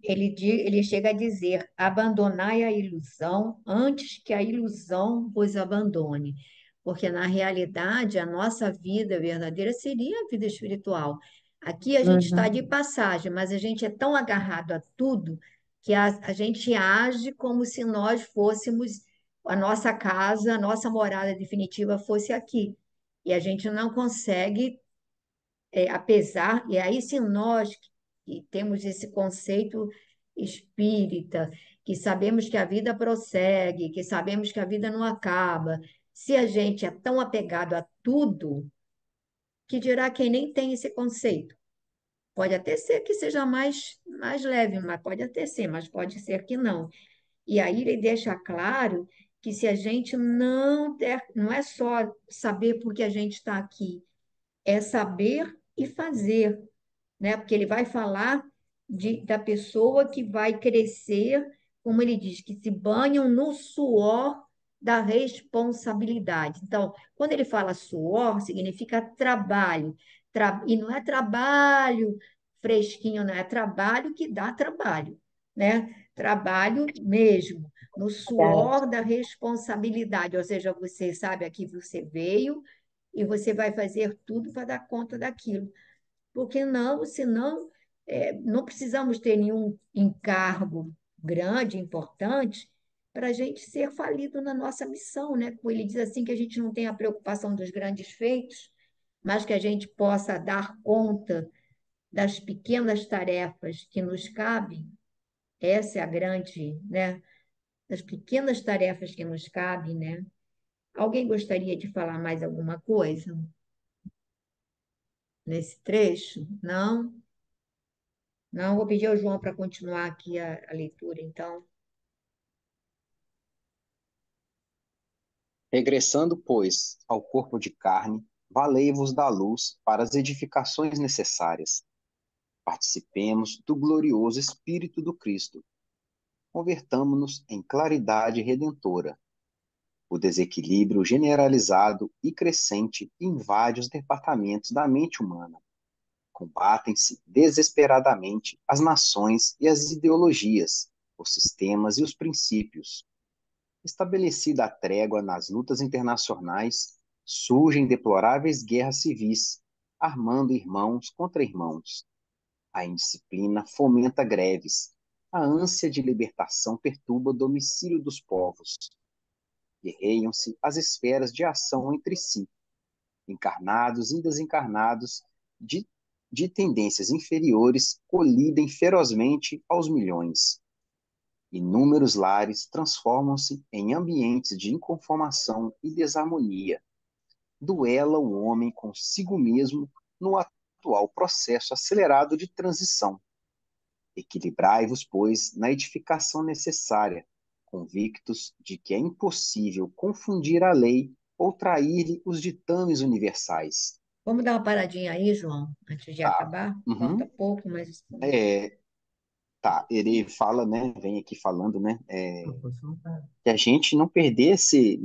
Ele chega a dizer: abandonai a ilusão antes que a ilusão vos abandone. Porque, na realidade, a nossa vida verdadeira seria a vida espiritual. Aqui a gente está de Uhum. passagem, mas a gente é tão agarrado a tudo que a gente age como se nós fôssemos a nossa casa, a nossa morada definitiva fosse aqui. E a gente não consegue apesar, e aí se nós que temos esse conceito espírita, que sabemos que a vida prossegue, que sabemos que a vida não acaba, se a gente é tão apegado a tudo, que dirá quem nem tem esse conceito? Pode até ser que seja mais leve, mas pode até ser, mas pode ser que não. E aí ele deixa claro que se a gente não der, não é só saber por que a gente está aqui, é saber e fazer, né? Porque ele vai falar da pessoa que vai crescer, como ele diz, que se banham no suor da responsabilidade. Então, quando ele fala suor, significa trabalho. E não é trabalho fresquinho, não é trabalho que dá trabalho, né? Trabalho mesmo, no Verdade. suor da responsabilidade. Ou seja, você sabe a que você veio, e você vai fazer tudo para dar conta daquilo. Porque não, senão, não precisamos ter nenhum encargo grande, importante, para a gente ser falido na nossa missão, né? Como ele diz assim, que a gente não tem a preocupação dos grandes feitos, mas que a gente possa dar conta das pequenas tarefas que nos cabem. Essa é a grande, né? Das pequenas tarefas que nos cabem, né? Alguém gostaria de falar mais alguma coisa nesse trecho? Não? Não, vou pedir ao João para continuar aqui a leitura, então. Regressando, pois, ao corpo de carne, valei-vos da luz para as edificações necessárias. Participemos do glorioso Espírito do Cristo. Convertamo-nos em claridade redentora. O desequilíbrio generalizado e crescente invade os departamentos da mente humana. Combatem-se desesperadamente as nações e as ideologias, os sistemas e os princípios. Estabelecida a trégua nas lutas internacionais, surgem deploráveis guerras civis, armando irmãos contra irmãos. A indisciplina fomenta greves. A ânsia de libertação perturba o domicílio dos povos. Guerreiam-se as esferas de ação entre si. Encarnados e desencarnados, de, de tendências inferiores, colidem ferozmente aos milhões. Inúmeros lares transformam-se em ambientes de inconformação e desarmonia. Duela o homem consigo mesmo no atual processo acelerado de transição. Equilibrai-vos, pois, na edificação necessária, convictos de que é impossível confundir a lei ou trair os ditames universais. Vamos dar uma paradinha aí, João, antes de Tá. acabar? Falta Uhum. pouco, mas. Tá, ele fala, né, vem aqui falando, né, que a gente não perdesse,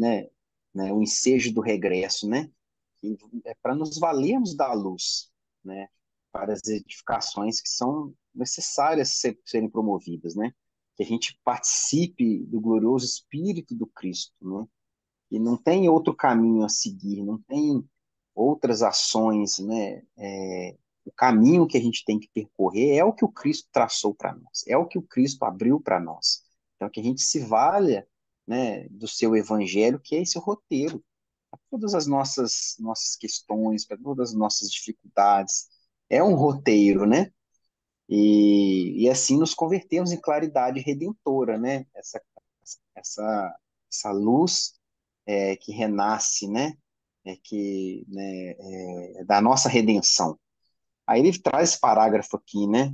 o ensejo do regresso, né, que é para nos valermos da luz, né, para as edificações que são necessárias serem promovidas, né, que a gente participe do glorioso Espírito do Cristo, né, e não tem outro caminho a seguir, não tem outras ações, né, o caminho que a gente tem que percorrer é o que o Cristo traçou para nós, é o que o Cristo abriu para nós. Então, que a gente se valha, né, do seu evangelho, que é esse roteiro, para todas as nossas questões, para todas as nossas dificuldades. É um roteiro, né? E assim nos convertemos em claridade redentora, né? Essa luz que renasce, né? Da nossa redenção. Aí ele traz esse parágrafo aqui, né?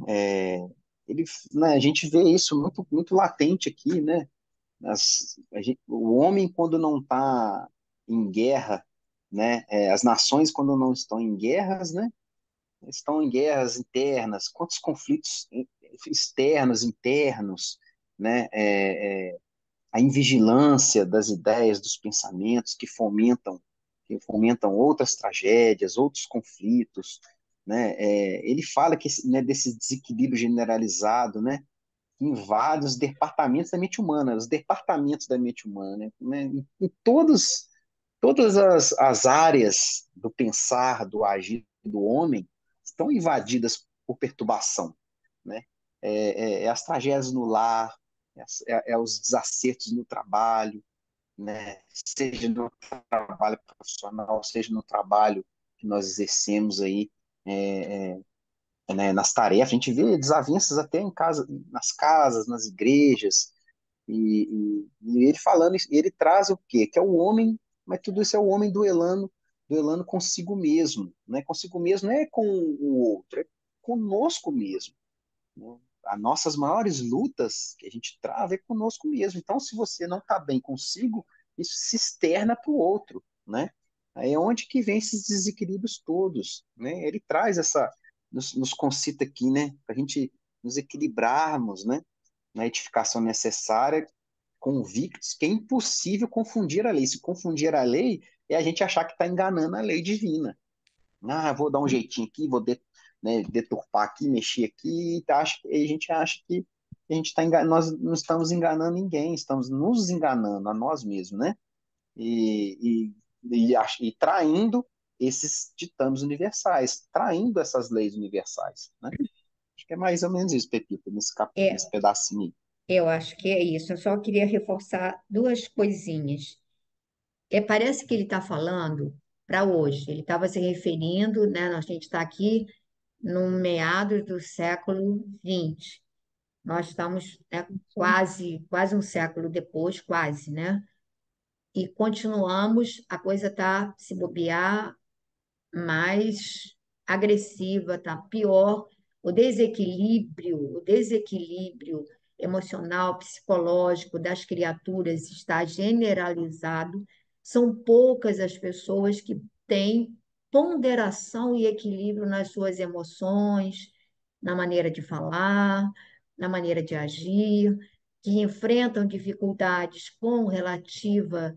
A gente vê isso muito, muito latente aqui, né? O homem, quando não está em guerra, né? As nações, quando não estão em guerras, né? Estão em guerras internas, quantos conflitos externos, internos, né? A invigilância das ideias, dos pensamentos que fomentam outras tragédias, outros conflitos, né? Ele fala que né, desse desequilíbrio generalizado, né? Em vários departamentos da mente humana, os departamentos da mente humana, né? Em todas as áreas do pensar, do agir do homem estão invadidas por perturbação, né? As tragédias no lar, os desacertos no trabalho, né? Seja no trabalho profissional, seja no trabalho que nós exercemos aí, é, né, nas tarefas. A gente vê desavenças até em casa, nas casas, nas igrejas, e ele falando, ele traz o quê? Que é o homem, mas tudo isso é o homem duelando consigo mesmo, né? Consigo mesmo não é com o outro, é conosco mesmo, né? As nossas maiores lutas que a gente trava é conosco mesmo. Então, se você não está bem consigo, isso se externa para o outro, né? Aí é onde que vem esses desequilíbrios todos, né? Ele traz nos concita aqui, né? Para a gente nos equilibrarmos, né? Na edificação necessária, convictos que é impossível confundir a lei. Se confundir a lei, é a gente achar que está enganando a lei divina. Vou dar um jeitinho aqui, vou deturpar aqui, mexer aqui, e a gente acha que nós não estamos enganando ninguém, estamos nos enganando a nós mesmos, né? E traindo esses ditames universais, traindo essas leis universais, né? Acho que é mais ou menos isso, Pepita, É, nesse pedacinho aí. eu acho que é isso. Eu só queria reforçar duas coisinhas. Parece que ele está falando para hoje. Ele estava se referindo, né? A gente está aqui no meados do século XX. Nós estamos, né, quase um século depois, quase, né? E continuamos, a coisa está, se bobear, mais agressiva, tá pior. O desequilíbrio emocional, psicológico das criaturas está generalizado. São poucas as pessoas que têm ponderação e equilíbrio nas suas emoções, na maneira de falar, na maneira de agir, que enfrentam dificuldades com relativa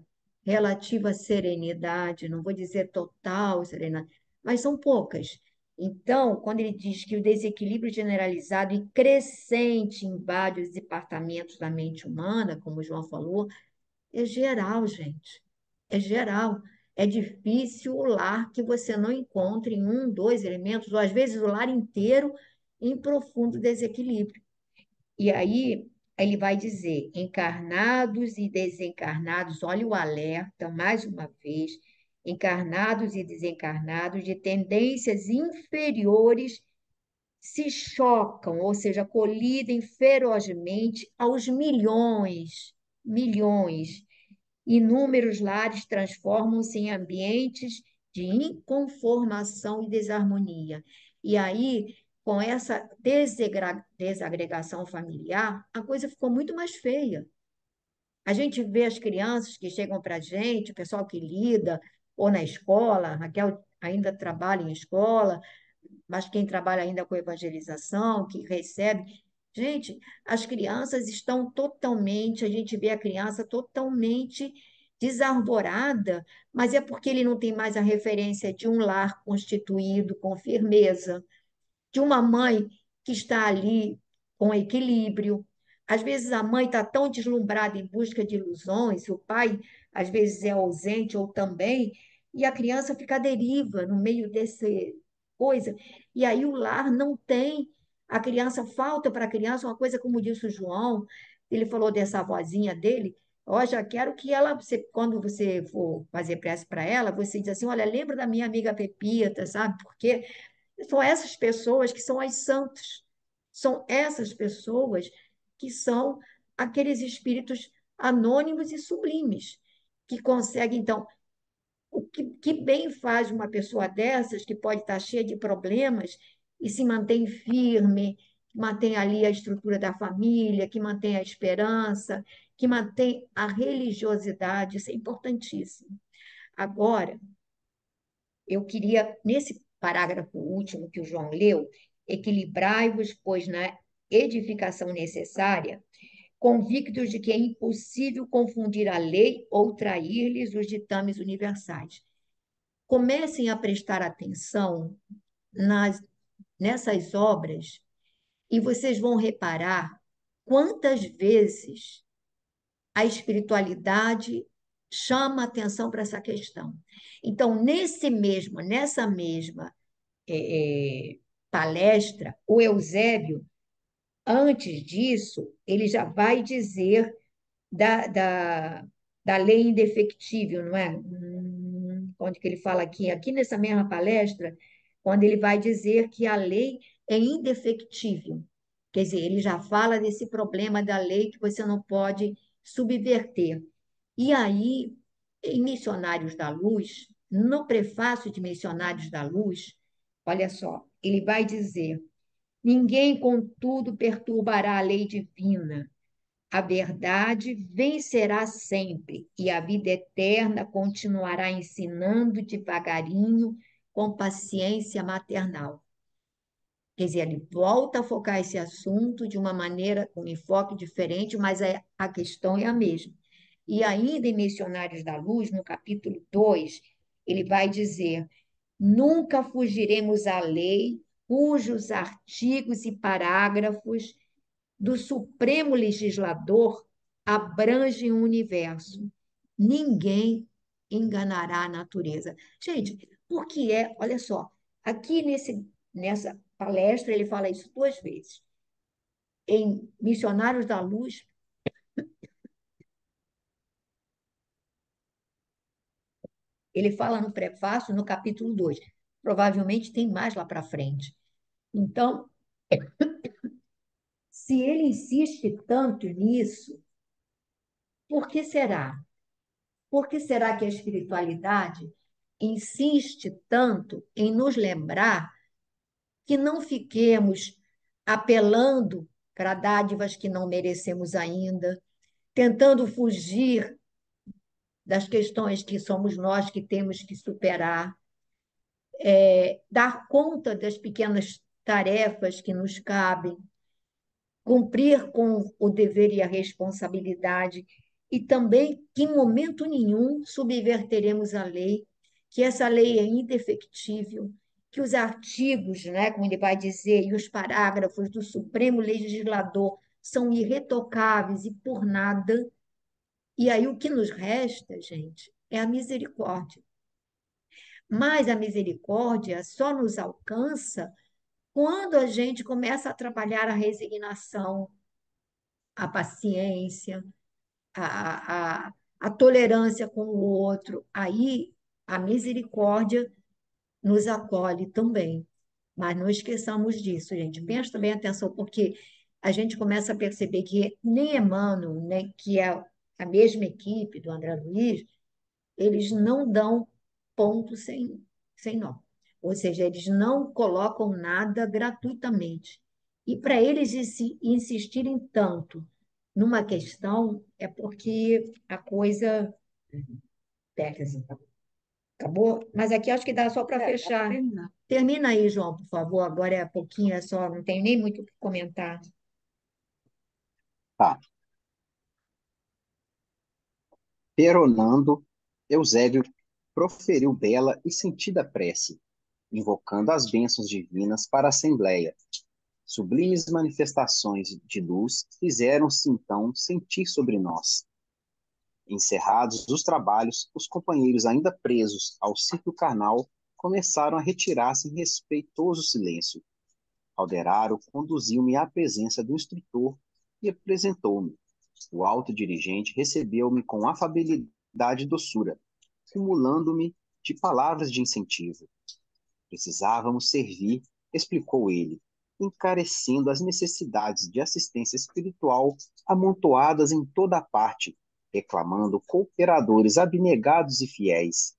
serenidade, não vou dizer total serenidade, mas são poucas. Então, quando ele diz que o desequilíbrio generalizado e crescente invade os departamentos da mente humana, como o João falou, é geral, gente. É geral. É difícil o lar que você não encontre um, dois elementos, ou às vezes o lar inteiro em profundo desequilíbrio. E aí ele vai dizer: encarnados e desencarnados, olha o alerta, mais uma vez, encarnados e desencarnados de tendências inferiores se chocam, ou seja, colidem ferozmente aos milhões. Inúmeros lares transformam-se em ambientes de inconformação e desarmonia. E aí, com essa desagregação familiar, a coisa ficou muito mais feia. A gente vê as crianças que chegam para a gente, o pessoal que lida, ou na escola, a Raquel ainda trabalha em escola, mas quem trabalha ainda com evangelização, que recebe. Gente, as crianças estão totalmente, a gente vê a criança totalmente desarvorada, mas é porque ele não tem mais a referência de um lar constituído com firmeza, de uma mãe que está ali com equilíbrio. Às vezes a mãe está tão deslumbrada em busca de ilusões, o pai às vezes é ausente ou também, e a criança fica à deriva no meio desse coisa. E aí o lar não tem, a criança falta para a criança uma coisa como disse o João, ele falou dessa avózinha dele, ó, já quero que ela, quando você for fazer prece para ela, você diz assim, olha, lembra da minha amiga Pepita, sabe? Porque são essas pessoas que são as santos. São essas pessoas que são aqueles espíritos anônimos e sublimes, que conseguem, então, que bem faz uma pessoa dessas, que pode estar cheia de problemas, e se mantém firme, que mantém ali a estrutura da família, que mantém a esperança, que mantém a religiosidade, isso é importantíssimo. Agora, eu queria, nesse parágrafo último que o João leu, equilibrai-vos, pois na edificação necessária, convictos de que é impossível confundir a lei ou trair-lhes os ditames universais. Comecem a prestar atenção nessas obras e vocês vão reparar quantas vezes a espiritualidade chama atenção para essa questão. Então, nessa mesma é, palestra, o Eusébio, antes disso, ele já vai dizer da, da, da lei indefectível, não é? Onde que ele fala aqui? Aqui nessa mesma palestra, quando ele vai dizer que a lei é indefectível. Quer dizer, ele já fala desse problema da lei que você não pode subverter. E aí, em Missionários da Luz, no prefácio de Missionários da Luz, olha só, ele vai dizer: ninguém, contudo, perturbará a lei divina. A verdade vencerá sempre e a vida eterna continuará ensinando devagarinho, com paciência maternal. Quer dizer, ele volta a focar esse assunto de uma maneira, com um enfoque diferente, mas a questão é a mesma. E ainda em Missionários da Luz, no capítulo 2, ele vai dizer: nunca fugiremos à lei, cujos artigos e parágrafos do Supremo Legislador abrangem o universo. Ninguém enganará a natureza. Gente, Porque olha só, aqui nessa palestra ele fala isso 2 vezes. Em Missionários da Luz, ele fala no prefácio, no capítulo 2. Provavelmente tem mais lá para frente. Então, se ele insiste tanto nisso, por que será? Por que será que a espiritualidade insiste tanto em nos lembrar que não fiquemos apelando para dádivas que não merecemos ainda, tentando fugir das questões que somos nós que temos que superar, dar conta das pequenas tarefas que nos cabem, cumprir com o dever e a responsabilidade, e também que em momento nenhum subverteremos a lei, que essa lei é indefectível, que os artigos, né, como ele vai dizer, e os parágrafos do Supremo Legislador são irretocáveis e por nada. E aí o que nos resta, gente, é a misericórdia. Mas a misericórdia só nos alcança quando a gente começa a trabalhar a resignação, a paciência, a tolerância com o outro. Aí a misericórdia nos acolhe também. Mas não esqueçamos disso, gente. Presta bem atenção, porque a gente começa a perceber que nem Emmanuel, né, que é a mesma equipe do André Luiz, eles não dão ponto sem nó. Ou seja, eles não colocam nada gratuitamente. E para eles insistirem tanto numa questão, é porque a coisa pega. Assim. Acabou? Mas aqui acho que dá só para fechar. Termina aí, João, por favor. Agora é pouquinho, é só, não tenho nem muito o que comentar. Tá. Peronando, Eusébio proferiu bela e sentida prece, invocando as bênçãos divinas para a Assembleia. Sublimes manifestações de luz fizeram-se então sentir sobre nós. Encerrados os trabalhos, os companheiros ainda presos ao ciclo carnal começaram a retirar-se em respeitoso silêncio. Calderaro conduziu-me à presença do instrutor e apresentou-me. O alto dirigente recebeu-me com afabilidade e doçura, simulando-me de palavras de incentivo. Precisávamos servir, explicou ele, encarecendo as necessidades de assistência espiritual amontoadas em toda a parte, reclamando cooperadores abnegados e fiéis.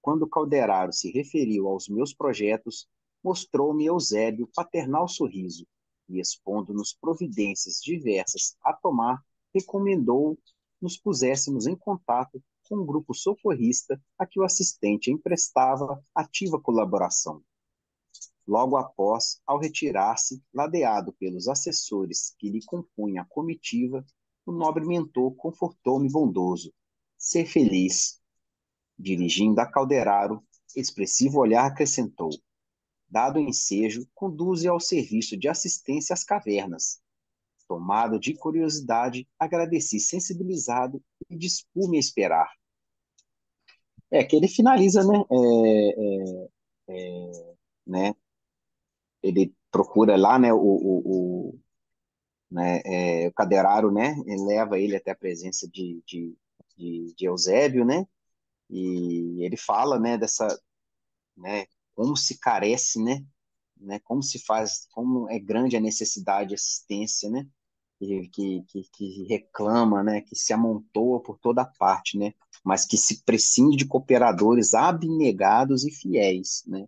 Quando Calderaro se referiu aos meus projetos, mostrou-me Eusébio paternal sorriso e, expondo-nos providências diversas a tomar, recomendou nos puséssemos em contato com um grupo socorrista a que o assistente emprestava ativa colaboração. Logo após, ao retirar-se, ladeado pelos assessores que lhe compunham a comitiva, o nobre mentor confortou-me bondoso. Ser feliz. Dirigindo a Calderaro, expressivo olhar acrescentou: dado o ensejo, conduze ao serviço de assistência às cavernas. Tomado de curiosidade, agradeci sensibilizado e dispus-me a esperar. Que ele finaliza, né? Né? Ele procura lá, né? O Calderaro, né? Ele leva ele até a presença de Eusébio, né? E ele fala, né? Né? Como se carece, né? Como se faz, como é grande a necessidade de assistência, né? Que reclama, né? Que se amontoa por toda parte, né? Mas que se prescinde de cooperadores abnegados e fiéis, né?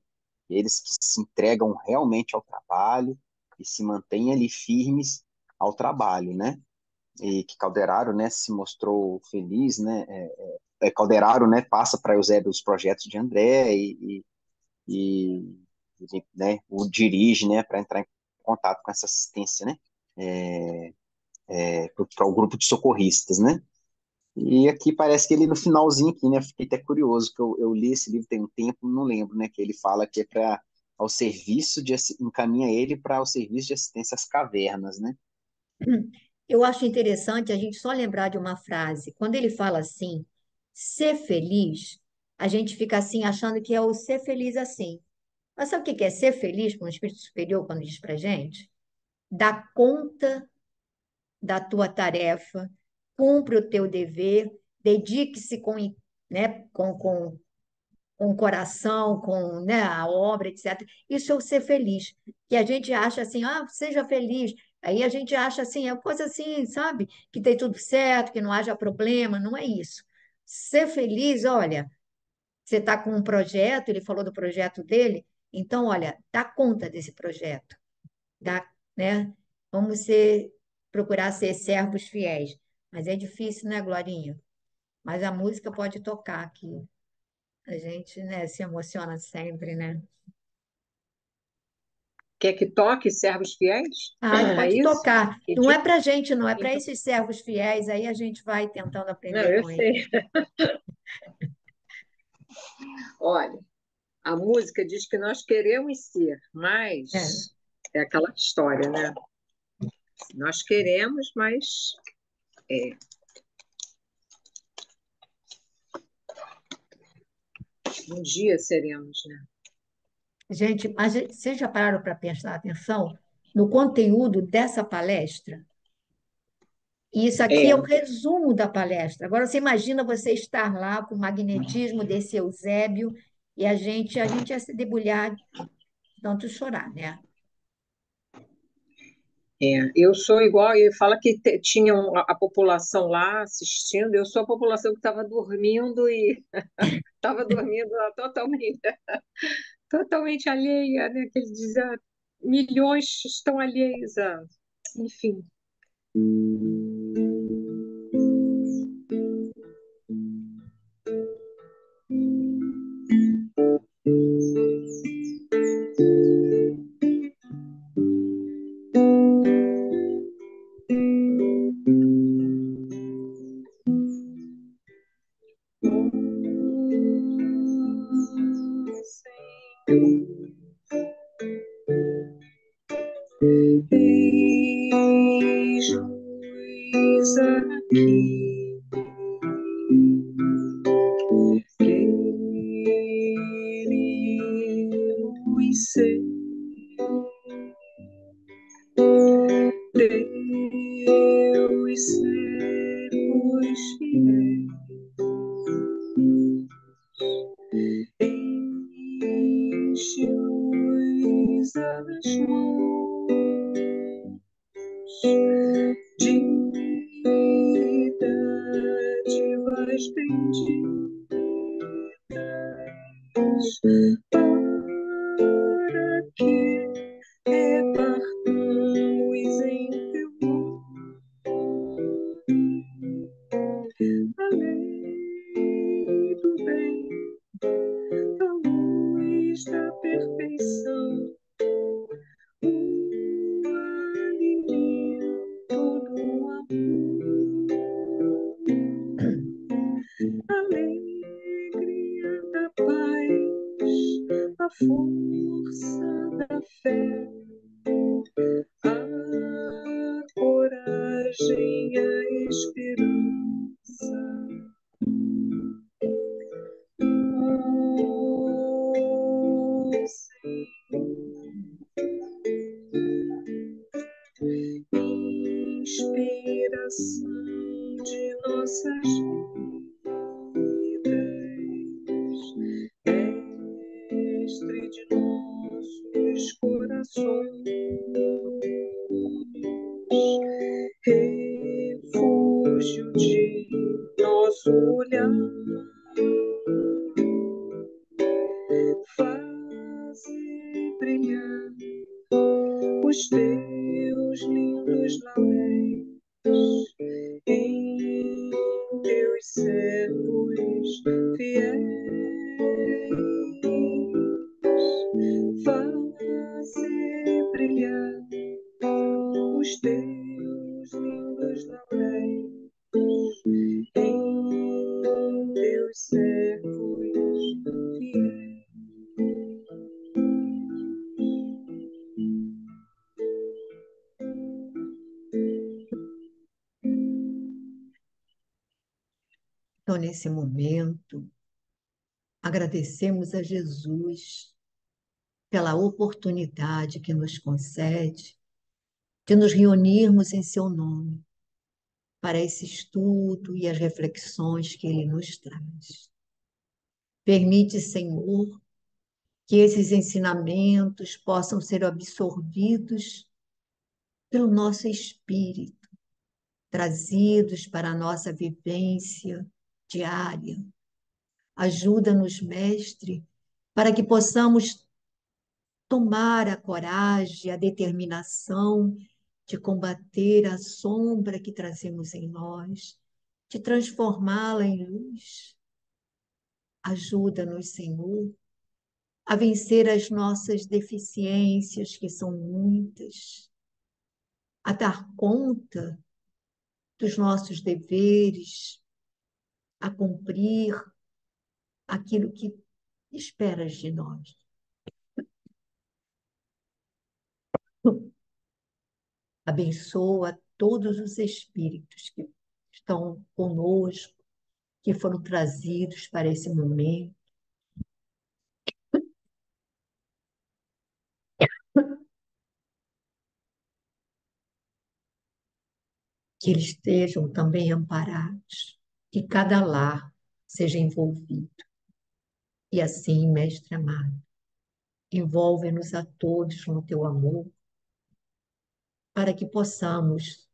Eles que se entregam realmente ao trabalho e se mantêm ali firmes ao trabalho, né? E que Calderaro, né, se mostrou feliz, né? Calderaro, né, passa para Eusébio os projetos de André e né, o dirige, né, para entrar em contato com essa assistência, né, para o grupo de socorristas, né. E aqui parece que ele no finalzinho aqui, né, fiquei até curioso que eu li esse livro tem um tempo, não lembro, né, que ele fala que é para ao serviço de encaminha ele para o serviço de assistência às cavernas, né. Eu acho interessante a gente só lembrar de uma frase. Quando ele fala assim, ser feliz, a gente fica assim, achando que é o ser feliz assim. Mas sabe o que é ser feliz com o Espírito Superior quando diz para gente? Dá conta da tua tarefa, cumpre o teu dever, dedique-se né, com o coração, com, né, a obra, etc. Isso é o ser feliz. Que a gente acha assim, ah, seja feliz. Aí a gente acha assim, é coisa assim, sabe? Que tem tudo certo, que não haja problema. Não é isso. Ser feliz, olha, você está com um projeto, ele falou do projeto dele, então, olha, dá conta desse projeto, dá, né? Vamos procurar ser servos fiéis. Mas é difícil, né, Glorinha? Mas a música pode tocar aqui. A gente, né, se emociona sempre, né? Quer que toque Servos Fiéis? Ah, É pode isso? tocar. Que Não é diz? para gente, não é para Então, esses servos fiéis. Aí a gente vai tentando não, aprender eu com ele. sei. Olha, a música diz que nós queremos ser, É. mas é aquela história, né? Nós queremos, mas um dia seremos, né? Gente, mas vocês já pararam para prestar atenção no conteúdo dessa palestra? E isso aqui é É, o resumo da palestra. Agora, você imagina você estar lá com o magnetismo desse Eusébio e a gente ia se debulhar, de tanto chorar, né? eu sou igual, e fala que tinha a população lá assistindo, eu sou a população que estava dormindo e estava dormindo lá totalmente, totalmente alheia, né? Que ele diz, ah, milhões estão alheios a... Enfim, eis aqui, queremos ser Deus, servos fiéis, enche-nos as mãos de dádivas benditas, para que repartamos em teu nome a lei do bem, a luz da perfeição, o alimento do amor, a alegria da paz, a força da fé, a coragem, a esperança. Oh, inspiração de nossas vidas, mestre de nossos corações, refúgio de nosso olhar, faze brilhar os teus lindos lauréis em teus servos fiéis. Faze brilhar os teus lindos lauréis em teus servos fiéis. Então, nesse momento, Agradecemos a Jesus pela oportunidade que nos concede de nos reunirmos em seu nome para esse estudo e as reflexões que ele nos traz. Permite, Senhor, que esses ensinamentos possam ser absorvidos pelo nosso espírito, trazidos para a nossa vivência diária. Ajuda-nos, Mestre, para que possamos tomar a coragem, a determinação de combater a sombra que trazemos em nós, de transformá-la em luz. Ajuda-nos, Senhor, a vencer as nossas deficiências, que são muitas, a dar conta dos nossos deveres, a cumprir aquilo que esperas de nós. Abençoa todos os espíritos que estão conosco, que foram trazidos para esse momento. Que eles estejam também amparados, que cada lar seja envolvido. E assim, Mestre amado, envolve-nos a todos no teu amor, para que possamos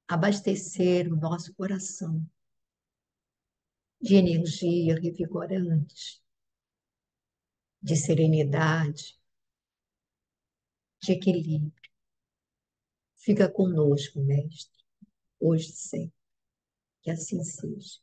abastecer o nosso coração de energia revigorante, de serenidade, de equilíbrio. Fica conosco, Mestre, hoje e sempre. Que assim seja.